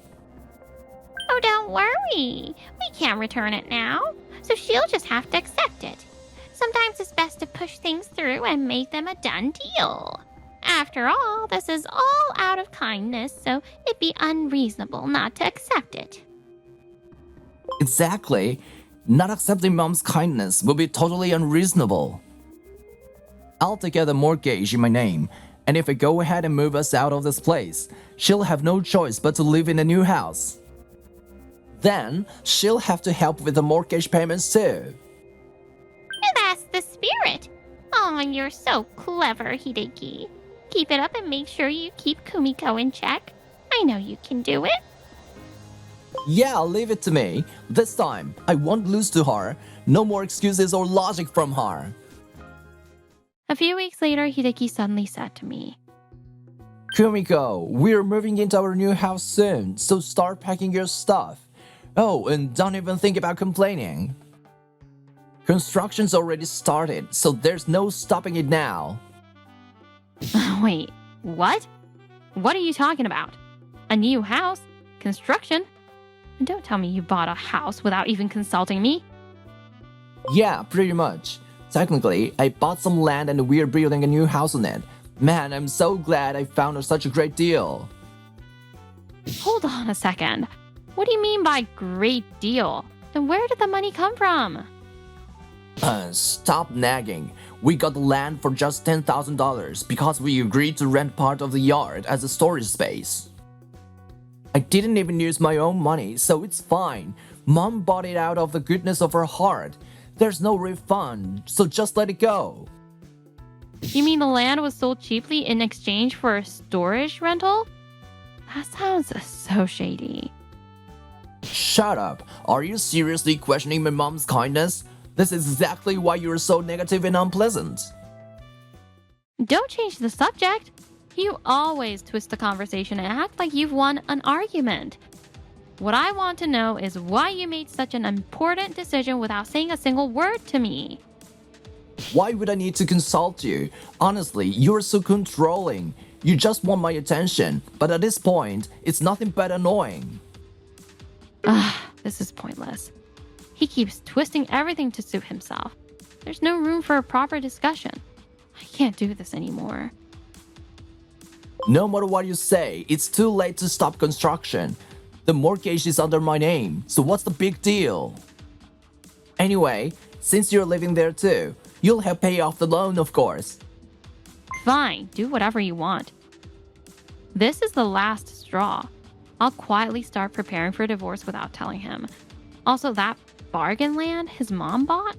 Oh, don't worry. We can't return it now, so she'll just have to accept it. Sometimes it's best to push things through and make them a done deal. After all, this is all out of kindness, so it'd be unreasonable not to accept it. Exactly. Not accepting Mom's kindness would be totally unreasonable. I'll take out a mortgage in my name, and if I go ahead and move us out of this place, she'll have no choice but to live in a new house. Then, she'll have to help with the mortgage payments too. That's the spirit. Oh, you're so clever, Hideki. Keep it up and make sure you keep Kumiko in check. I know you can do it. Yeah, leave it to me. This time, I won't lose to her. No more excuses or logic from her. A few weeks later, Hideki suddenly said to me, Kumiko, we're moving into our new house soon, so start packing your stuff. Oh, and don't even think about complaining. Construction's already started, so there's no stopping it now. Wait, what? What are you talking about? A new house? Construction? And don't tell me you bought a house without even consulting me. Yeah, pretty much. Technically, I bought some land and we're building a new house on it. Man, I'm so glad I found such a great deal. Hold on a second. What do you mean by great deal? And where did the money come from? Stop nagging. We got the land for just $10,000 because we agreed to rent part of the yard as a storage space. I didn't even use my own money, so it's fine. Mom bought it out of the goodness of her heart. There's no refund, so just let it go. You mean the land was sold cheaply in exchange for a storage rental? That sounds so shady. Shut up. Are you seriously questioning my mom's kindness? This is exactly why you're so negative and unpleasant. Don't change the subject. You always twist the conversation and act like you've won an argument. What I want to know is why you made such an important decision without saying a single word to me. Why would I need to consult you? Honestly, you're so controlling. You just want my attention, but at this point, it's nothing but annoying. This is pointless. He keeps twisting everything to suit himself. There's no room for a proper discussion. I can't do this anymore. No matter what you say, it's too late to stop construction. The mortgage is under my name, so what's the big deal? Anyway, since you're living there too, you'll help pay off the loan, of course. Fine, do whatever you want. This is the last straw. I'll quietly start preparing for divorce without telling him. Also, that bargain land his mom bought?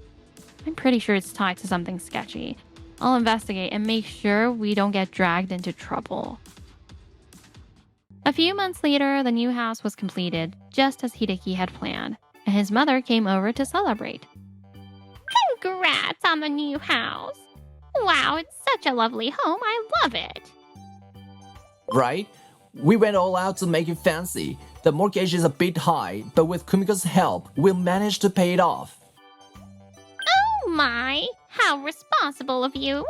I'm pretty sure it's tied to something sketchy. I'll investigate and make sure we don't get dragged into trouble. A few months later, the new house was completed, just as Hideki had planned, and his mother came over to celebrate. Congrats on the new house. Wow, it's such a lovely home. I love it. Right? We went all out to make it fancy. The mortgage is a bit high, but with Kumiko's help, we'll manage to pay it off. Oh my, how responsible of you.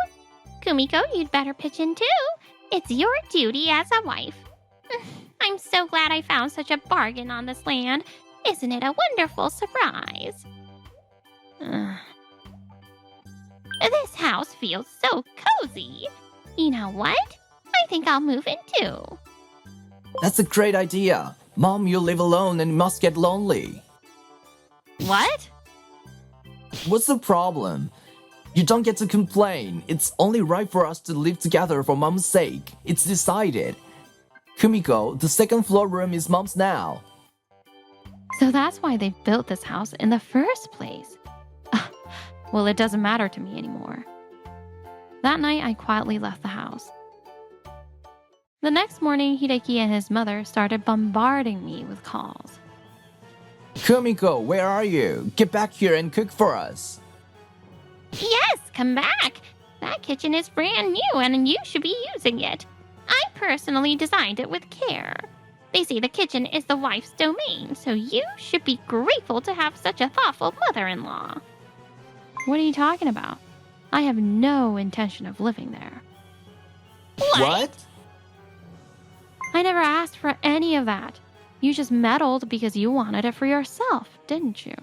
Kumiko, you'd better pitch in too. It's your duty as a wife. I'm so glad I found such a bargain on this land. Isn't it a wonderful surprise? This house feels so cozy. You know what? I think I'll move in too. That's a great idea. Mom, you live alone and must get lonely. What? What's the problem? You don't get to complain. It's only right for us to live together for Mom's sake. It's decided. Kumiko, the second floor room is Mom's now. So that's why they built this house in the first place. Well, it doesn't matter to me anymore. That night, I quietly left the house. The next morning, Hideki and his mother started bombarding me with calls. Kumiko, where are you? Get back here and cook for us. Yes, come back. That kitchen is brand new and you should be using it. I personally designed it with care. They say the kitchen is the wife's domain, so you should be grateful to have such a thoughtful mother-in-law. What are you talking about? I have no intention of living there. What? I never asked for any of that. You just meddled because you wanted it for yourself, didn't you?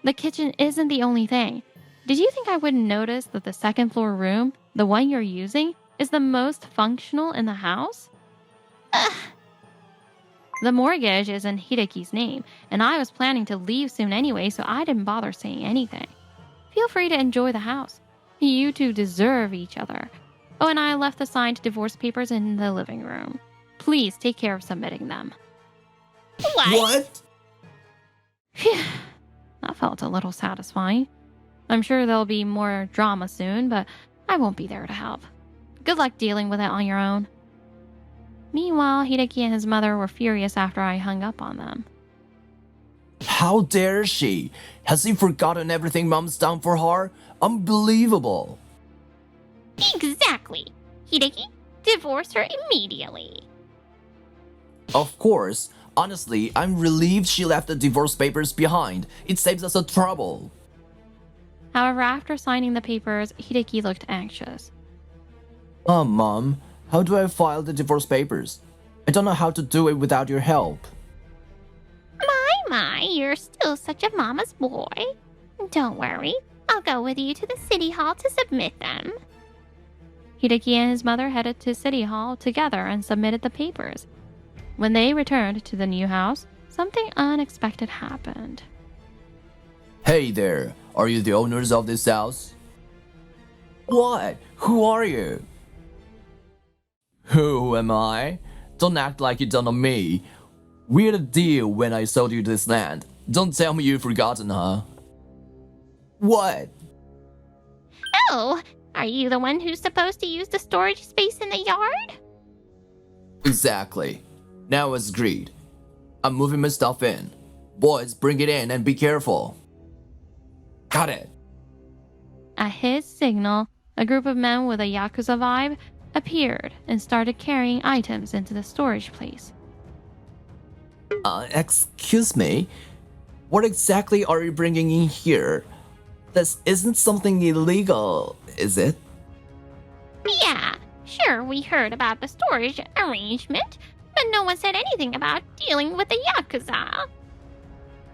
The kitchen isn't the only thing. Did you think I wouldn't notice that the second floor room, the one you're using, is the most functional in the house? Ugh. The mortgage is in Hideki's name, and I was planning to leave soon anyway, so I didn't bother saying anything. Feel free to enjoy the house. You two deserve each other. Oh, and I left the signed divorce papers in the living room. Please take care of submitting them. What? Phew. That felt a little satisfying. I'm sure there'll be more drama soon, but I won't be there to help. Good luck dealing with it on your own. Meanwhile, Hideki and his mother were furious after I hung up on them. How dare she? Has he forgotten everything Mom's done for her? Unbelievable. Exactly. Hideki, divorce her immediately. Of course. Honestly, I'm relieved she left the divorce papers behind. It saves us a trouble. However, after signing the papers, Hideki looked anxious. Mom, how do I file the divorce papers? I don't know how to do it without your help. My, you're still such a mama's boy. Don't worry, I'll go with you to the city hall to submit them. Hideki and his mother headed to City Hall together and submitted the papers. When they returned to the new house, something unexpected happened. Hey there, are you the owners of this house? What? Who are you? Who am I? Don't act like you don't know me. We had a deal when I sold you this land. Don't tell me you've forgotten, huh? What? Oh, are you the one who's supposed to use the storage space in the yard? Exactly. Now it's agreed. I'm moving my stuff in. Boys, bring it in and be careful. Got it. At his signal, a group of men with a Yakuza vibe appeared and started carrying items into the storage place. Excuse me? What exactly are you bringing in here? This isn't something illegal, is it? Yeah, sure, we heard about the storage arrangement, but no one said anything about dealing with the Yakuza.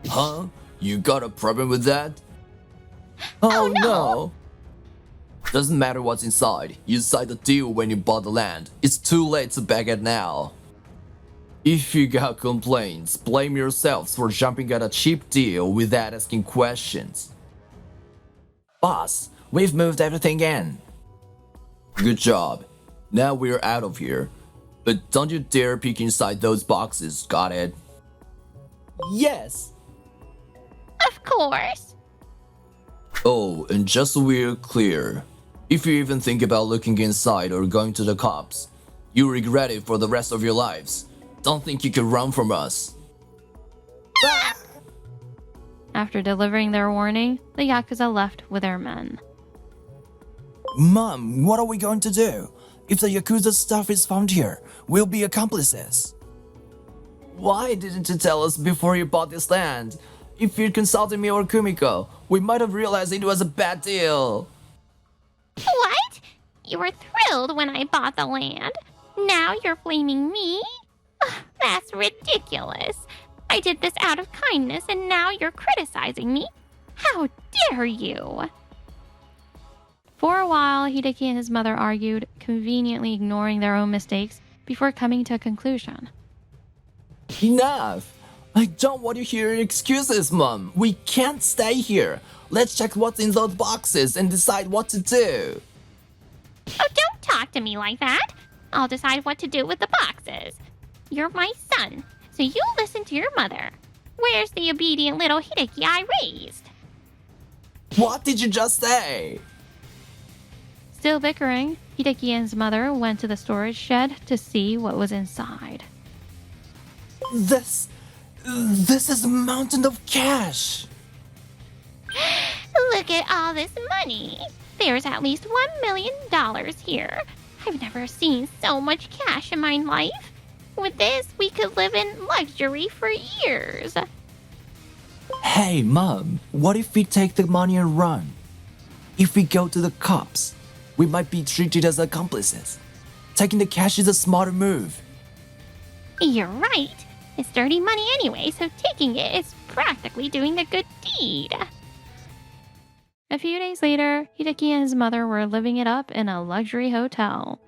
Huh? You got a problem with that? Oh, no. No! Doesn't matter what's inside. You signed the deal when you bought the land. It's too late to back it now. If you got complaints, blame yourselves for jumping at a cheap deal without asking questions. Boss, we've moved everything in. Good job. Now we're out of here. But don't you dare peek inside those boxes, got it? Yes! Of course. Oh, and just so we're clear, if you even think about looking inside or going to the cops, you regret it for the rest of your lives. Don't think you could run from us. After delivering their warning, the Yakuza left with their men. Mom, what are we going to do? If the Yakuza stuff is found here, we'll be accomplices. Why didn't you tell us before you bought this land? If you'd consulted me or Kumiko, we might have realized it was a bad deal. What? You were thrilled when I bought the land. Now you're blaming me? Ugh, that's ridiculous. I did this out of kindness and now you're criticizing me? How dare you? For a while, Hideki and his mother argued, conveniently ignoring their own mistakes before coming to a conclusion. Enough! I don't want to hear your excuses, Mom. We can't stay here. Let's check what's in those boxes and decide what to do. Oh, don't talk to me like that. I'll decide what to do with the boxes. You're my son, so you listen to your mother. Where's the obedient little Hideki I raised? What did you just say? Still bickering, Hideki and his mother went to the storage shed to see what was inside. This is a mountain of cash. Look at all this money. There's at least $1 million here. I've never seen so much cash in my life. With this, we could live in luxury for years. Hey, Mom, what if we take the money and run? If we go to the cops, we might be treated as accomplices. Taking the cash is a smarter move. You're right. It's dirty money anyway, so taking it is practically doing the good deed. A few days later, Hideki and his mother were living it up in a luxury hotel.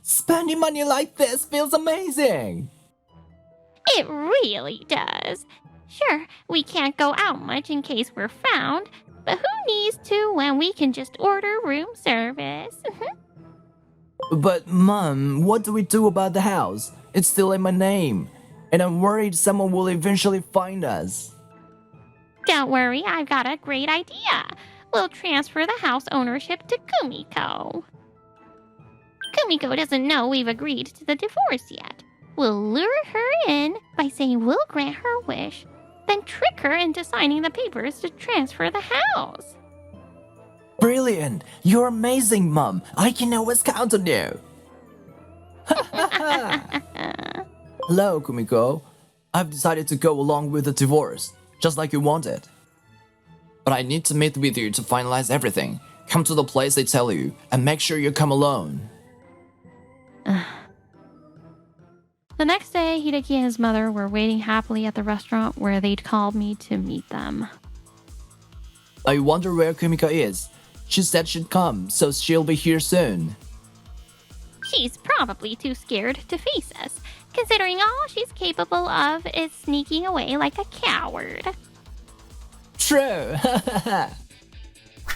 Spending money like this feels amazing. It really does. Sure, we can't go out much in case we're found, but who needs to when we can just order room service? But, Mom, what do we do about the house? It's still in my name, and I'm worried someone will eventually find us. Don't worry, I've got a great idea. We'll transfer the house ownership to Kumiko. Kumiko doesn't know we've agreed to the divorce yet. We'll lure her in by saying we'll grant her wish, then trick her into signing the papers to transfer the house. Brilliant! You're amazing, Mom. I can always count on you. Hello, Kumiko. I've decided to go along with the divorce, just like you wanted. But I need to meet with you to finalize everything. Come to the place they tell you, and make sure you come alone. The next day, Hideki and his mother were waiting happily at the restaurant where they'd called me to meet them. I wonder where Kumiko is. She said she'd come, so she'll be here soon. She's probably too scared to face us, considering all she's capable of is sneaking away like a coward. True!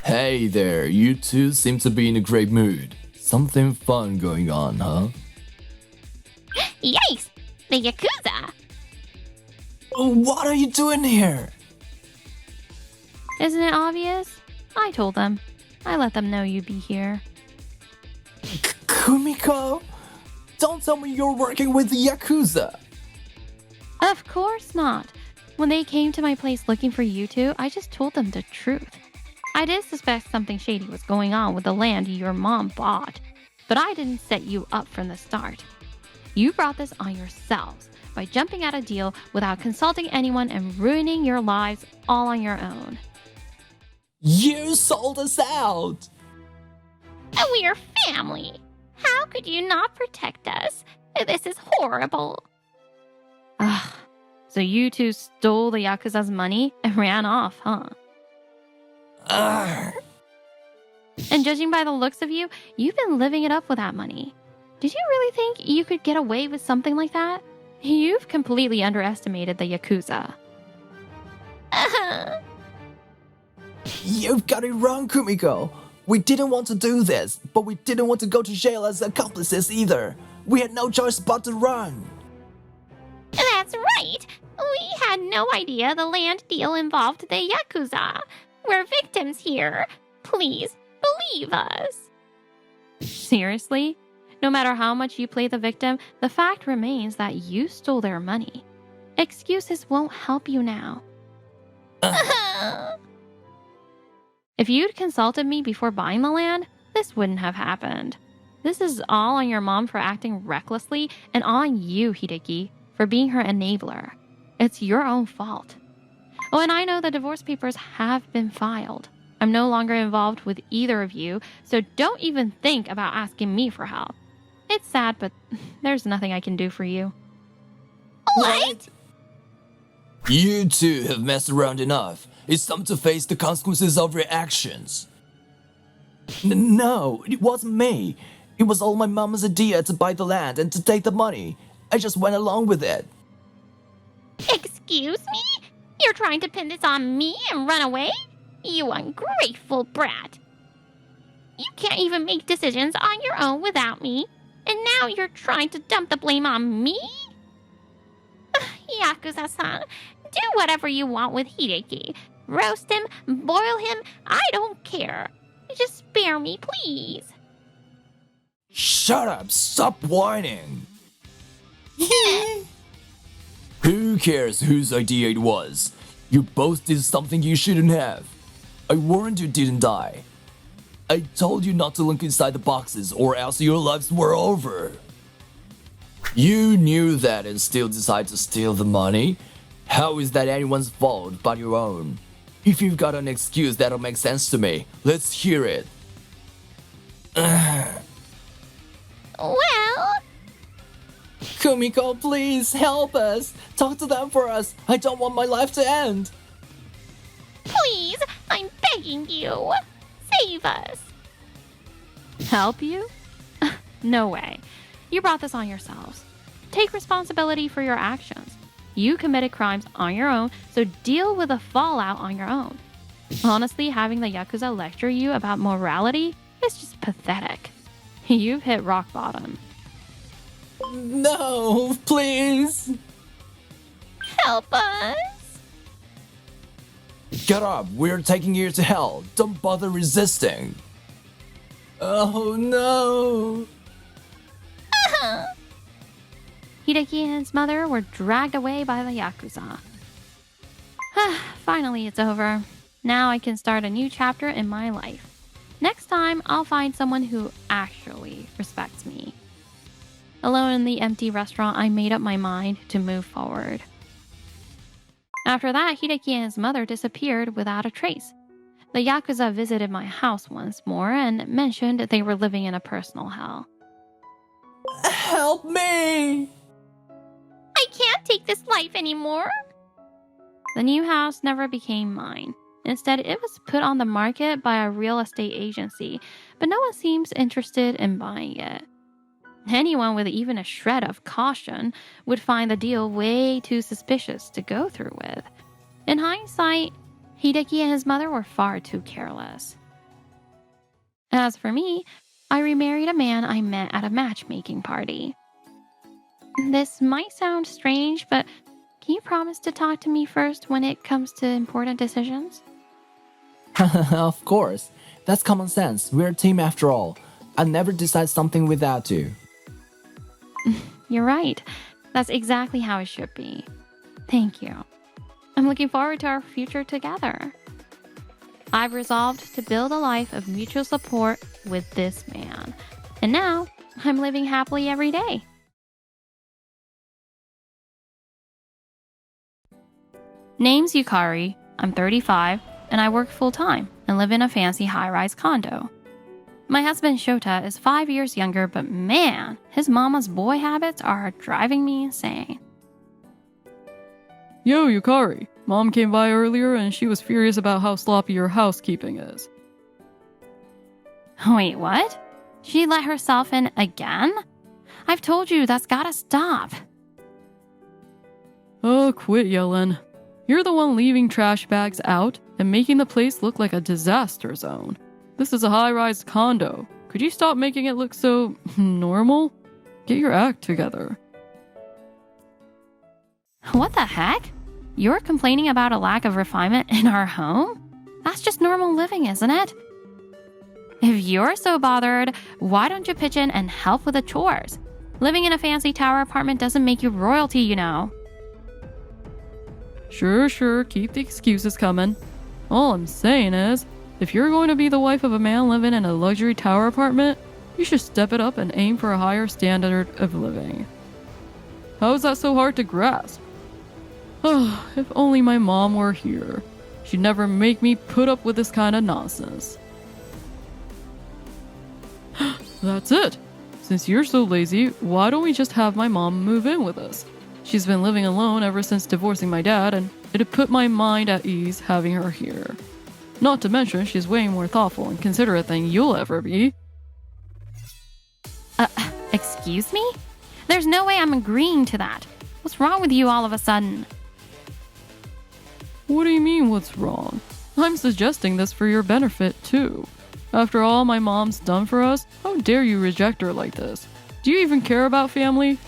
Hey there, you two seem to be in a great mood. Something fun going on, huh? Yikes! The Yakuza! What are you doing here? Isn't it obvious? I told them. I let them know you'd be here. Kumiko? Don't tell me you're working with the Yakuza! Of course not. When they came to my place looking for you two, I just told them the truth. I did suspect something shady was going on with the land your mom bought, but I didn't set you up from the start. You brought this on yourselves by jumping at a deal without consulting anyone and ruining your lives all on your own. You sold us out! We're family. How could you not protect us? This is horrible. Ugh. So you two stole the Yakuza's money and ran off, huh? Ugh. And judging by the looks of you, you've been living it up with that money. Did you really think you could get away with something like that? You've completely underestimated the Yakuza. You've got it wrong, Kumiko. We didn't want to do this, but we didn't want to go to jail as accomplices either. We had no choice but to run. That's right. We had no idea the land deal involved the Yakuza. We're victims here. Please, believe us. Seriously? No matter how much you play the victim, the fact remains that you stole their money. Excuses won't help you now. If you'd consulted me before buying the land, this wouldn't have happened. This is all on your mom for acting recklessly, and on you, Hideki, for being her enabler. It's your own fault. Oh, and I know the divorce papers have been filed. I'm no longer involved with either of you, so don't even think about asking me for help. It's sad, but there's nothing I can do for you. What? You two have messed around enough. It's time to face the consequences of your actions. No, it wasn't me. It was all my mama's idea to buy the land and to take the money. I just went along with it. Excuse me? You're trying to pin this on me and run away? You ungrateful brat. You can't even make decisions on your own without me. And now you're trying to dump the blame on me? Yakuza-san, do whatever you want with Hideki. Roast him, boil him, I don't care. Just spare me, please. Shut up! Stop whining! Who cares whose idea it was? You both did something you shouldn't have. I warned you didn't die. I told you not to look inside the boxes or else your lives were over. You knew that and still decided to steal the money? How is that anyone's fault but your own? If you've got an excuse that'll make sense to me, let's hear it. Well, Kumiko, please help us. Talk to them for us. I don't want my life to end. please, I'm begging you. Save us. Help you? No way. You brought this on yourselves. Take responsibility for your actions. You committed crimes on your own, so deal with the fallout on your own. Honestly, having the Yakuza lecture you about morality is just pathetic. You've hit rock bottom. No, please. Help us. Get up, we're taking you to hell. Don't bother resisting. Oh no. Hideki and his mother were dragged away by the Yakuza. Finally, it's over. Now I can start a new chapter in my life. Next time, I'll find someone who actually respects me. Alone in the empty restaurant, I made up my mind to move forward. After that, Hideki and his mother disappeared without a trace. The Yakuza visited my house once more and mentioned they were living in a personal hell. Help me! I can't take this life anymore. The new house never became mine. Instead, it was put on the market by a real estate agency, but no one seems interested in buying it. Anyone with even a shred of caution would find the deal way too suspicious to go through with. In hindsight, Hideki and his mother were far too careless. As for me, I remarried a man I met at a matchmaking party. This might sound strange, but can you promise to talk to me first when it comes to important decisions? Of course. That's common sense. We're a team after all. I never decide something without you. You're right. That's exactly how it should be. Thank you. I'm looking forward to our future together. I've resolved to build a life of mutual support with this man. And now, I'm living happily every day. Name's Yukari. I'm 35, and I work full-time and live in a fancy high-rise condo. My husband Shota is 5 years younger, but man, his mama's boy habits are driving me insane. Yo, Yukari. Mom came by earlier and she was furious about how sloppy your housekeeping is. Wait, what? She let herself in again? I've told you that's gotta stop. Oh, quit yelling. You're the one leaving trash bags out and making the place look like a disaster zone. This is a high-rise condo. Could you stop making it look so normal? Get your act together. What the heck? You're complaining about a lack of refinement in our home? That's just normal living, isn't it? If you're so bothered, why don't you pitch in and help with the chores? Living in a fancy tower apartment doesn't make you royalty, you know. Sure, keep the excuses coming. All I'm saying is, if you're going to be the wife of a man living in a luxury tower apartment, you should step it up and aim for a higher standard of living. How is that so hard to grasp? Oh, if only my mom were here. She'd never make me put up with this kind of nonsense. That's it. Since you're so lazy, why don't we just have my mom move in with us? She's been living alone ever since divorcing my dad, and it'd put my mind at ease having her here. Not to mention, she's way more thoughtful and considerate than you'll ever be. Excuse me? There's no way I'm agreeing to that. What's wrong with you all of a sudden? What do you mean, what's wrong? I'm suggesting this for your benefit, too. After all my mom's done for us, how dare you reject her like this? Do you even care about family?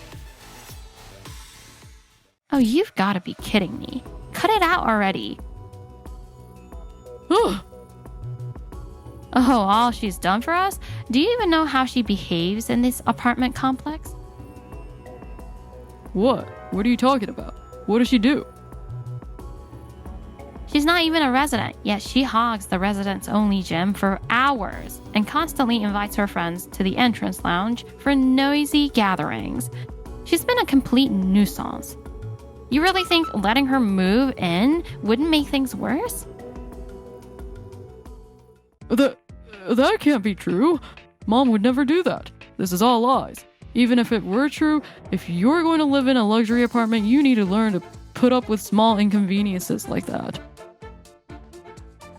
Oh, you've got to be kidding me. Cut it out already. Ugh. Oh, all she's done for us? Do you even know how she behaves in this apartment complex? What? What are you talking about? What does she do? She's not even a resident, yet she hogs the residents' only gym for hours and constantly invites her friends to the entrance lounge for noisy gatherings. She's been a complete nuisance. You really think letting her move in wouldn't make things worse? That can't be true. Mom would never do that. This is all lies. Even if it were true, if you're going to live in a luxury apartment, you need to learn to put up with small inconveniences like that.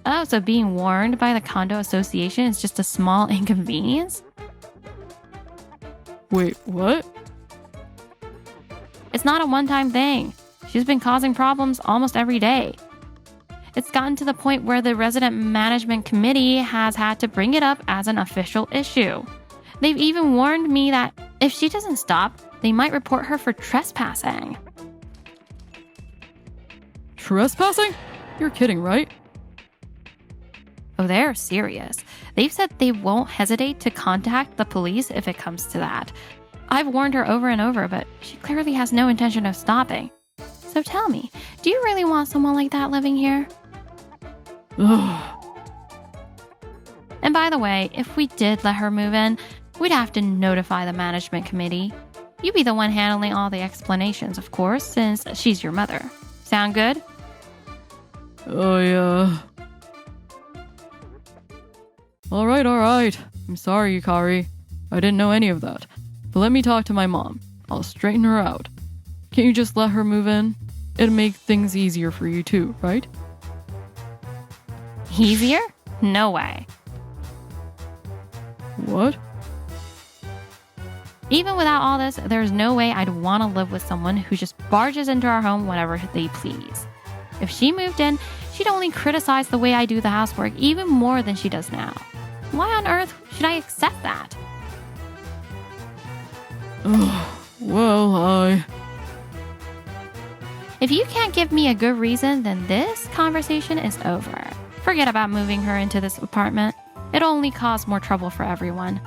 Oh, so being warned by the condo association is just a small inconvenience? Wait, what? It's not a one-time thing. She's been causing problems almost every day. It's gotten to the point where the resident management committee has had to bring it up as an official issue. They've even warned me that if she doesn't stop, they might report her for trespassing. Trespassing? You're kidding, right? Oh, they're serious. They've said they won't hesitate to contact the police if it comes to that. I've warned her over and over, but she clearly has no intention of stopping. So tell me, do you really want someone like that living here? Ugh. And by the way, if we did let her move in, we'd have to notify the management committee. You'd be the one handling all the explanations, of course, since she's your mother. Sound good? Oh, yeah. Alright. I'm sorry, Yukari. I didn't know any of that. But let me talk to my mom. I'll straighten her out. Can't you just let her move in? It'll make things easier for you too, right? Easier? No way. What? Even without all this, there's no way I'd want to live with someone who just barges into our home whenever they please. If she moved in, she'd only criticize the way I do the housework even more than she does now. Why on earth should I accept that? Well, If you can't give me a good reason, then this conversation is over. Forget about moving her into this apartment. It'll only cause more trouble for everyone.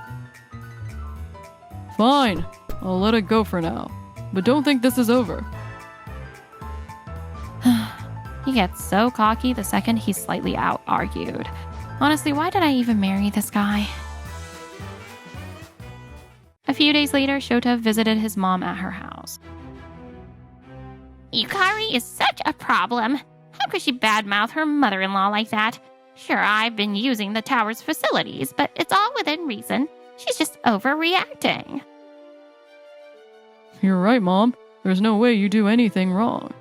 Fine. I'll let it go for now. But don't think this is over. He gets so cocky the second he's slightly out-argued. Honestly, why did I even marry this guy? A few days later, Shota visited his mom at her house. Yukari is such a problem. How could she badmouth her mother-in-law like that? Sure, I've been using the tower's facilities, but it's all within reason. She's just overreacting. You're right, Mom. There's no way you do anything wrong.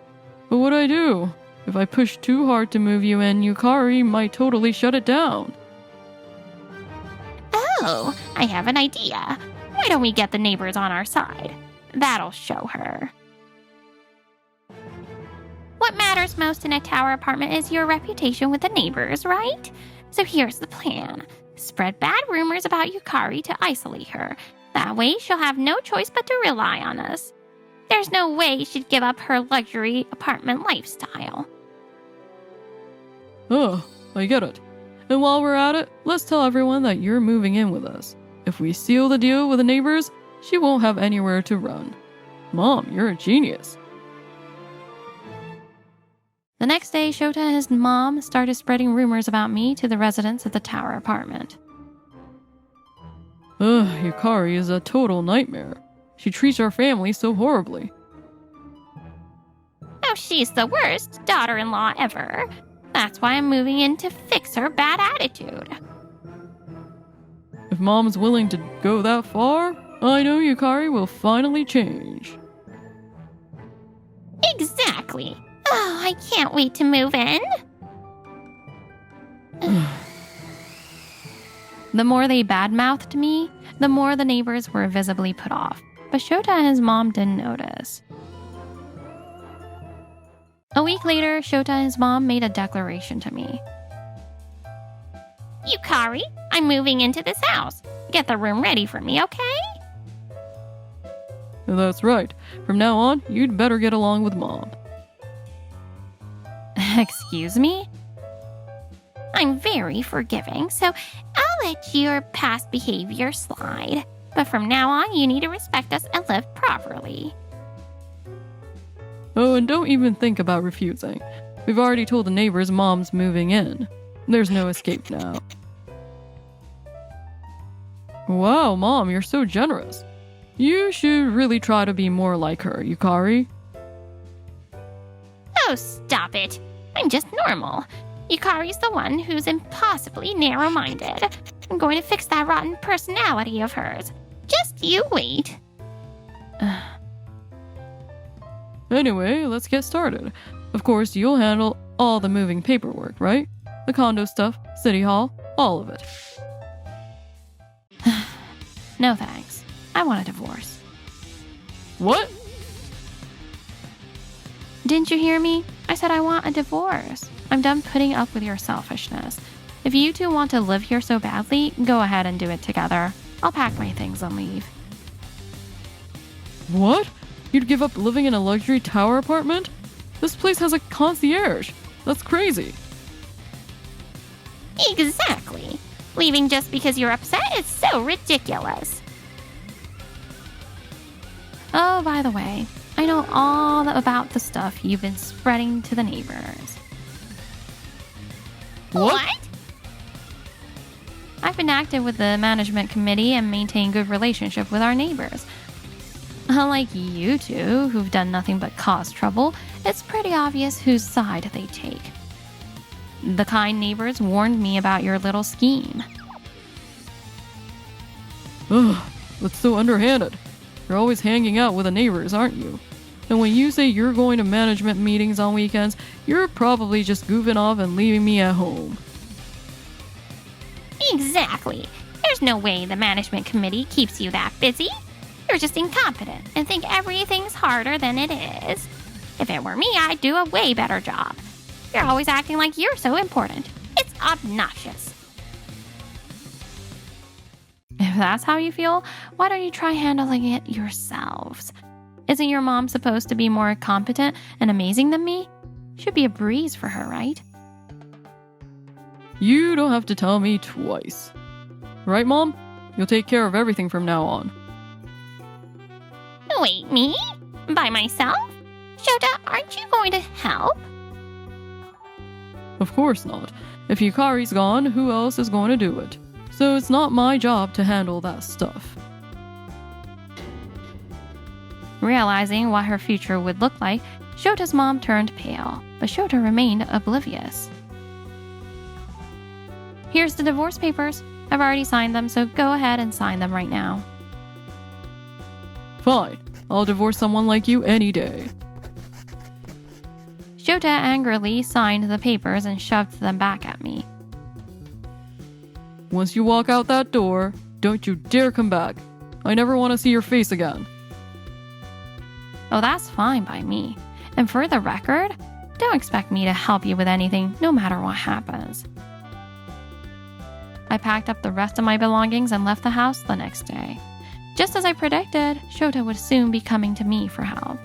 But what'd I do? If I push too hard to move you in, Yukari might totally shut it down. Oh, I have an idea. Why don't we get the neighbors on our side? That'll show her. What matters most in a tower apartment is your reputation with the neighbors, right? So here's the plan. Spread bad rumors about Yukari to isolate her. That way she'll have no choice but to rely on us. There's no way she'd give up her luxury apartment lifestyle. Oh, I get it. And while we're at it, let's tell everyone that you're moving in with us. If we seal the deal with the neighbors, she won't have anywhere to run. Mom, you're a genius. The next day, Shota and his mom started spreading rumors about me to the residents of the tower apartment. Ugh, Yukari is a total nightmare. She treats our family so horribly. Oh, she's the worst daughter-in-law ever. That's why I'm moving in to fix her bad attitude. If Mom's willing to go that far, I know Yukari will finally change. Exactly. Oh, I can't wait to move in. The more they badmouthed me, the more the neighbors were visibly put off. But Shota and his mom didn't notice. A week later, Shota and his mom made a declaration to me. Yukari, I'm moving into this house. Get the room ready for me, okay? That's right. From now on, you'd better get along with Mom. Excuse me? I'm very forgiving, so I'll let your past behavior slide. But from now on, you need to respect us and live properly. Oh, and don't even think about refusing. We've already told the neighbors Mom's moving in. There's no escape now. Wow, Mom, you're so generous. You should really try to be more like her, Yukari. Oh, stop it. I'm just normal. Yukari's the one who's impossibly narrow-minded. I'm going to fix that rotten personality of hers. Just you wait. Anyway, let's get started. Of course, you'll handle all the moving paperwork, right? The condo stuff, city hall, all of it. No thanks. I want a divorce. What? Didn't you hear me? I said I want a divorce. I'm done putting up with your selfishness. If you two want to live here so badly, go ahead and do it together. I'll pack my things and leave. What? You'd give up living in a luxury tower apartment? This place has a concierge. That's crazy. Exactly. Leaving just because you're upset is so ridiculous. Oh, by the way, I know all about the stuff you've been spreading to the neighbors. What? I've been active with the management committee and maintain good relationship with our neighbors. Unlike you two, who've done nothing but cause trouble, it's pretty obvious whose side they take. The kind neighbors warned me about your little scheme. Ugh, that's so underhanded. You're always hanging out with the neighbors, aren't you? And when you say you're going to management meetings on weekends, you're probably just goofing off and leaving me at home. Exactly. There's no way the management committee keeps you that busy. You're just incompetent and think everything's harder than it is. If it were me, I'd do a way better job. You're always acting like you're so important. It's obnoxious. If that's how you feel, why don't you try handling it yourselves? Isn't your mom supposed to be more competent and amazing than me? Should be a breeze for her, right? You don't have to tell me twice. Right, Mom? You'll take care of everything from now on. Wait, me? By myself? Shota, aren't you going to help? Of course not. If Yukari's gone, who else is going to do it? So it's not my job to handle that stuff. Realizing what her future would look like, Shota's mom turned pale, but Shota remained oblivious. Here's the divorce papers. I've already signed them, so go ahead and sign them right now. Fine. I'll divorce someone like you any day. Shota angrily signed the papers and shoved them back at me. Once you walk out that door, don't you dare come back. I never want to see your face again. Oh, that's fine by me. And for the record, don't expect me to help you with anything, no matter what happens. I packed up the rest of my belongings and left the house the next day. Just as I predicted, Shota would soon be coming to me for help.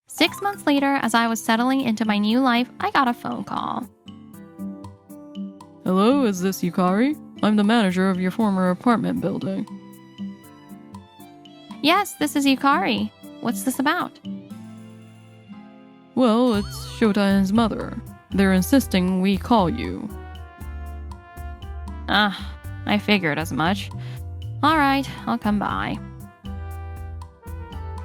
6 months later, as I was settling into my new life, I got a phone call. Hello, is this Yukari? I'm the manager of your former apartment building. Yes, this is Yukari. What's this about? Well, it's Shota and his mother. They're insisting we call you. I figured as much. Alright, I'll come by.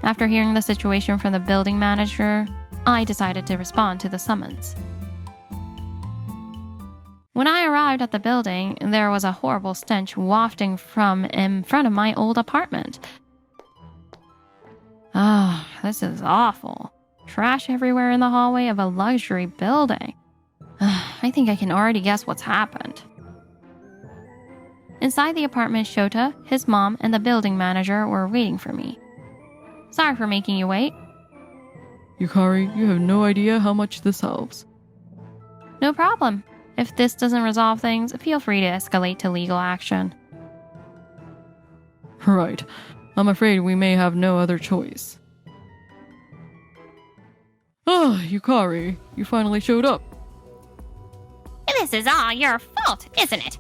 After hearing the situation from the building manager, I decided to respond to the summons. When I arrived at the building, there was a horrible stench wafting from in front of my old apartment. This is awful. Trash everywhere in the hallway of a luxury building. I think I can already guess what's happened. Inside the apartment, Shota, his mom, and the building manager were waiting for me. Sorry for making you wait. Yukari, you have no idea how much this helps. No problem. If this doesn't resolve things, feel free to escalate to legal action. Right. I'm afraid we may have no other choice. Yukari, you finally showed up. This is all your fault, isn't it?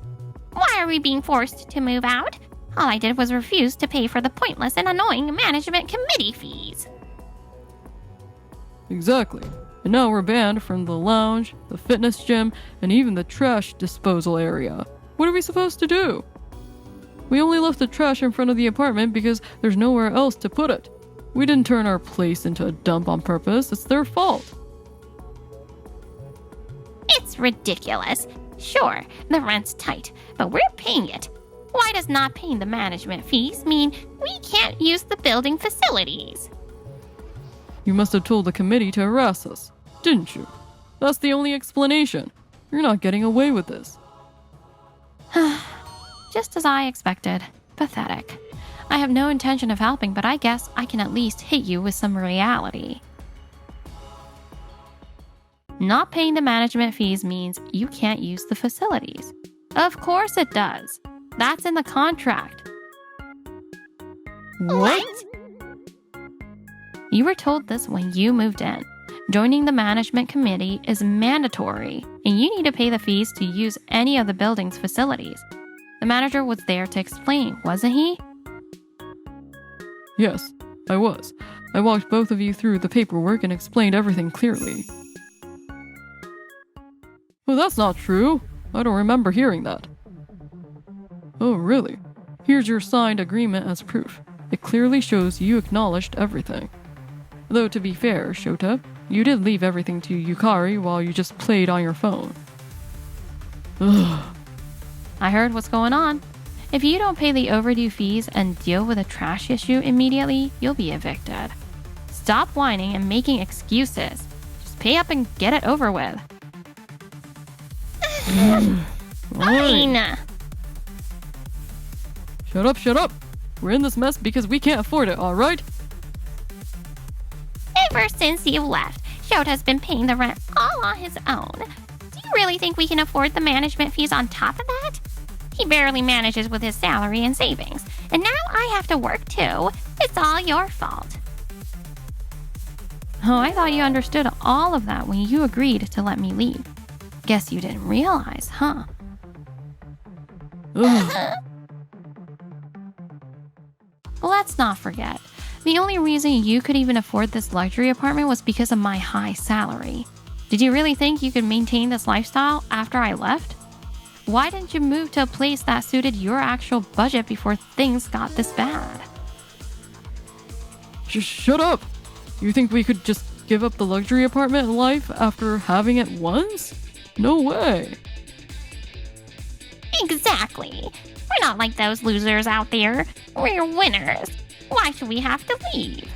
Why are we being forced to move out? All I did was refuse to pay for the pointless and annoying management committee fees. Exactly. And now we're banned from the lounge, the fitness gym, and even the trash disposal area. What are we supposed to do? We only left the trash in front of the apartment because there's nowhere else to put it. We didn't turn our place into a dump on purpose. It's their fault. It's ridiculous. Sure, the rent's tight, but we're paying it. Why does not paying the management fees mean we can't use the building facilities? You must have told the committee to harass us, didn't you? That's the only explanation. You're not getting away with this. Just as I expected. Pathetic. I have no intention of helping, but I guess I can at least hit you with some reality. Not paying the management fees means you can't use the facilities. Of course it does. That's in the contract. What? You were told this when you moved in. Joining the management committee is mandatory, and you need to pay the fees to use any of the building's facilities. The manager was there to explain, wasn't he? Yes, I was. I walked both of you through the paperwork and explained everything clearly. Well, that's not true. I don't remember hearing that. Oh, really? Here's your signed agreement as proof. It clearly shows you acknowledged everything. Though to be fair, Shota, you did leave everything to Yukari while you just played on your phone. Ugh. I heard what's going on. If you don't pay the overdue fees and deal with a trash issue immediately, you'll be evicted. Stop whining and making excuses. Just pay up and get it over with. Fine. Shut up! We're in this mess because we can't afford it, alright? Ever since you left, Shota's been paying the rent all on his own. Do you really think we can afford the management fees on top of that? He barely manages with his salary and savings, and now I have to work too. It's all your fault. Oh, I thought you understood all of that when you agreed to let me leave. Guess you didn't realize, huh? Ugh. Let's not forget, the only reason you could even afford this luxury apartment was because of my high salary. Did you really think you could maintain this lifestyle after I left? Why didn't you move to a place that suited your actual budget before things got this bad? Just shut up! You think we could just give up the luxury apartment life after having it once? No way! Exactly. We're not like those losers out there. We're winners. Why should we have to leave?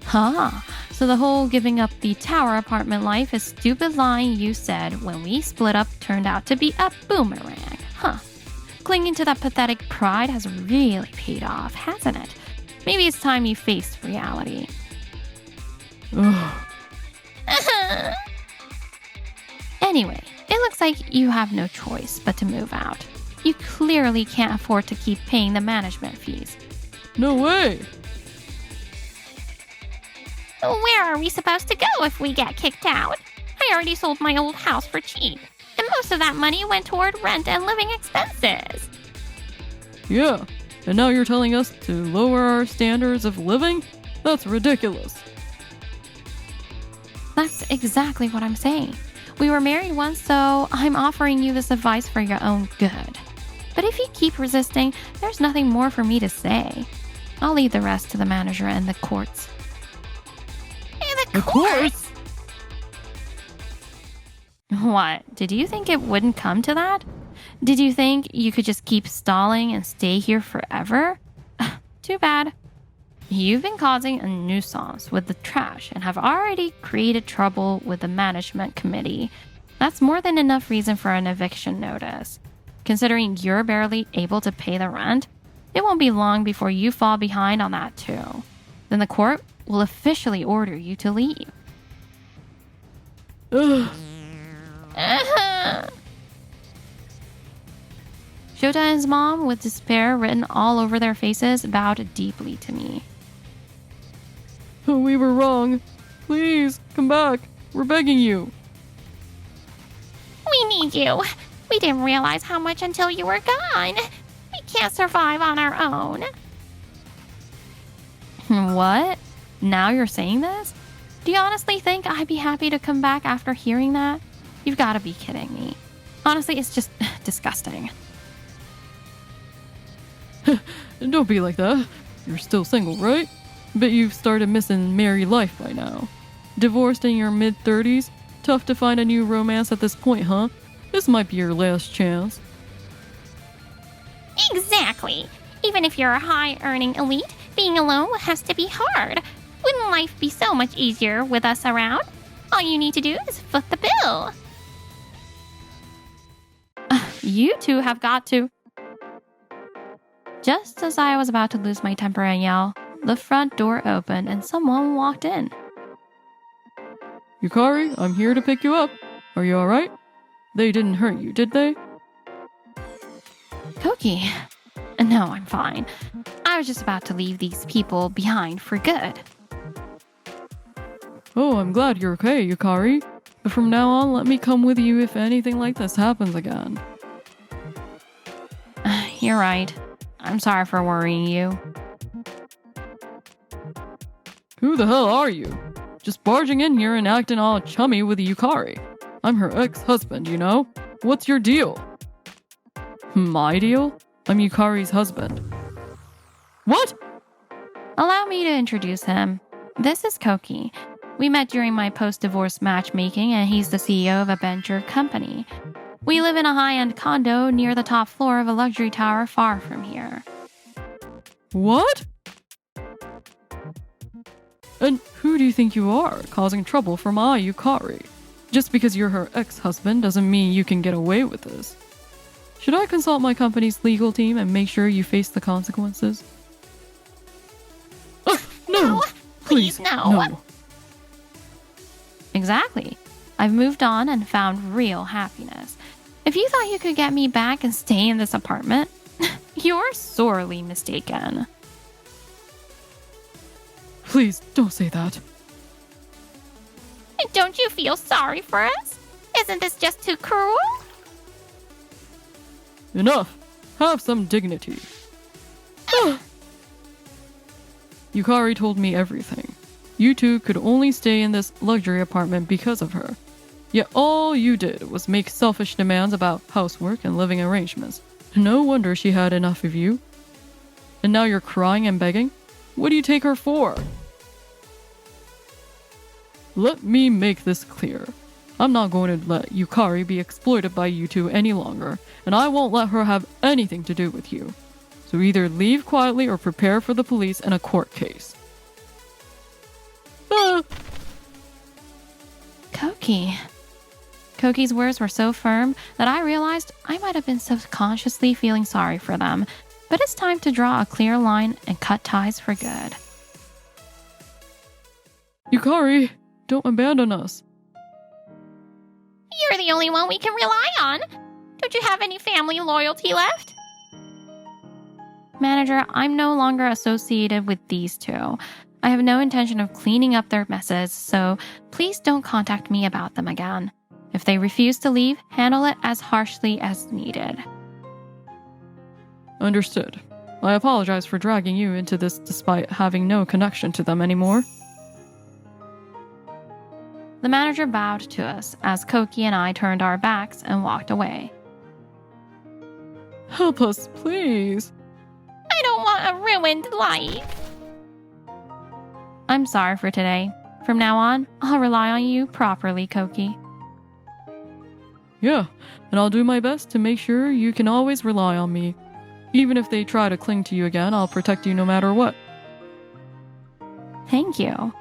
Huh. So the whole giving up the tower apartment life is stupid line you said when we split up turned out to be a boomerang. Huh. Clinging to that pathetic pride has really paid off, hasn't it? Maybe it's time you faced reality. Ugh. Anyway, it looks like you have no choice but to move out. You clearly can't afford to keep paying the management fees. No way! Where are we supposed to go if we get kicked out? I already sold my old house for cheap, and most of that money went toward rent and living expenses. Yeah, and now you're telling us to lower our standards of living? That's ridiculous. That's exactly what I'm saying. We were married once, so I'm offering you this advice for your own good. But if you keep resisting, there's nothing more for me to say. I'll leave the rest to the manager and the courts. The courts? What? Did you think it wouldn't come to that? Did you think you could just keep stalling and stay here forever? Too bad. You've been causing a nuisance with the trash and have already created trouble with the management committee. That's more than enough reason for an eviction notice. Considering you're barely able to pay the rent, it won't be long before you fall behind on that too. Then the court will officially order you to leave. Ugh. Shota and his mom, with despair written all over their faces, bowed deeply to me. We were wrong. Please, come back. We're begging you. We need you. We didn't realize how much until you were gone. We can't survive on our own. What? Now you're saying this? Do you honestly think I'd be happy to come back after hearing that? You've got to be kidding me. Honestly, it's just disgusting. Don't be like that. You're still single, right? Bet you've started missing married life by now. Divorced in your mid-30s? Tough to find a new romance at this point, huh? This might be your last chance. Exactly. Even if you're a high-earning elite, being alone has to be hard. Wouldn't life be so much easier with us around? All you need to do is foot the bill. You two have got to. Just as I was about to lose my temper and yell, the front door opened and someone walked in. Yukari, I'm here to pick you up. Are you alright? They didn't hurt you, did they? Koki. No, I'm fine. I was just about to leave these people behind for good. Oh, I'm glad you're okay, Yukari. But from now on, let me come with you if anything like this happens again. You're right. I'm sorry for worrying you. Who the hell are you? Just barging in here and acting all chummy with Yukari. I'm her ex-husband, you know? What's your deal? My deal? I'm Yukari's husband. What? Allow me to introduce him. This is Koki. We met during my post-divorce matchmaking, and he's the CEO of a venture company. We live in a high-end condo near the top floor of a luxury tower far from here. What? And who do you think you are, causing trouble for my Yukari? Just because you're her ex-husband doesn't mean you can get away with this. Should I consult my company's legal team and make sure you face the consequences? No! Please, no. Exactly. I've moved on and found real happiness. If you thought you could get me back and stay in this apartment, you're sorely mistaken. Please, don't say that. Don't you feel sorry for us? Isn't this just too cruel? Enough! Have some dignity. Yukari told me everything. You two could only stay in this luxury apartment because of her. Yet all you did was make selfish demands about housework and living arrangements. No wonder she had enough of you. And now you're crying and begging? What do you take her for? Let me make this clear. I'm not going to let Yukari be exploited by you two any longer, and I won't let her have anything to do with you. So either leave quietly or prepare for the police and a court case. Koki's words were so firm that I realized I might have been subconsciously feeling sorry for them, but it's time to draw a clear line and cut ties for good. Yukari, don't abandon us. You're the only one we can rely on. Don't you have any family loyalty left? Manager, I'm no longer associated with these two. I have no intention of cleaning up their messes, so please don't contact me about them again. If they refuse to leave, handle it as harshly as needed. Understood. I apologize for dragging you into this despite having no connection to them anymore. The manager bowed to us as Koki and I turned our backs and walked away. Help us, please. I don't want a ruined life. I'm sorry for today. From now on, I'll rely on you properly, Koki. Yeah, and I'll do my best to make sure you can always rely on me. Even if they try to cling to you again, I'll protect you no matter what. Thank you.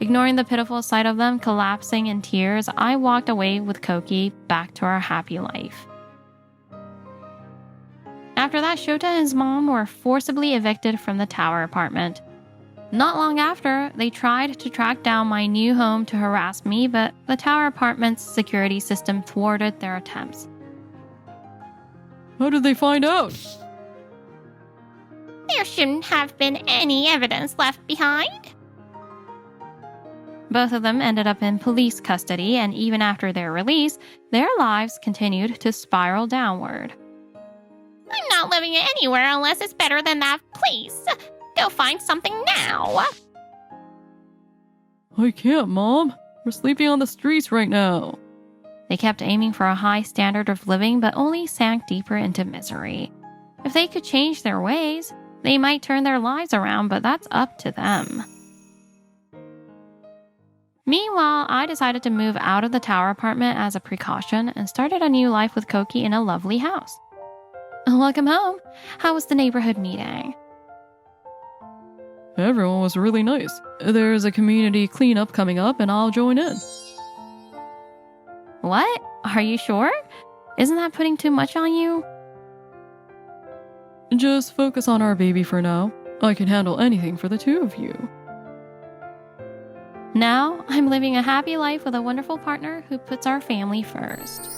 Ignoring the pitiful sight of them collapsing in tears, I walked away with Koki back to our happy life. After that, Shota and his mom were forcibly evicted from the tower apartment. Not long after, they tried to track down my new home to harass me, but the tower apartment's security system thwarted their attempts. How did they find out? There shouldn't have been any evidence left behind. Both of them ended up in police custody, and even after their release, their lives continued to spiral downward. I'm not living anywhere unless it's better than that place. Go find something now. I can't, Mom. We're sleeping on the streets right now. They kept aiming for a high standard of living, but only sank deeper into misery. If they could change their ways, they might turn their lives around, but that's up to them. Meanwhile, I decided to move out of the tower apartment as a precaution and started a new life with Koki in a lovely house. Welcome home. How was the neighborhood meeting? Everyone was really nice. There's a community cleanup coming up and I'll join in. What? Are you sure? Isn't that putting too much on you? Just focus on our baby for now. I can handle anything for the two of you. Now, I'm living a happy life with a wonderful partner who puts our family first.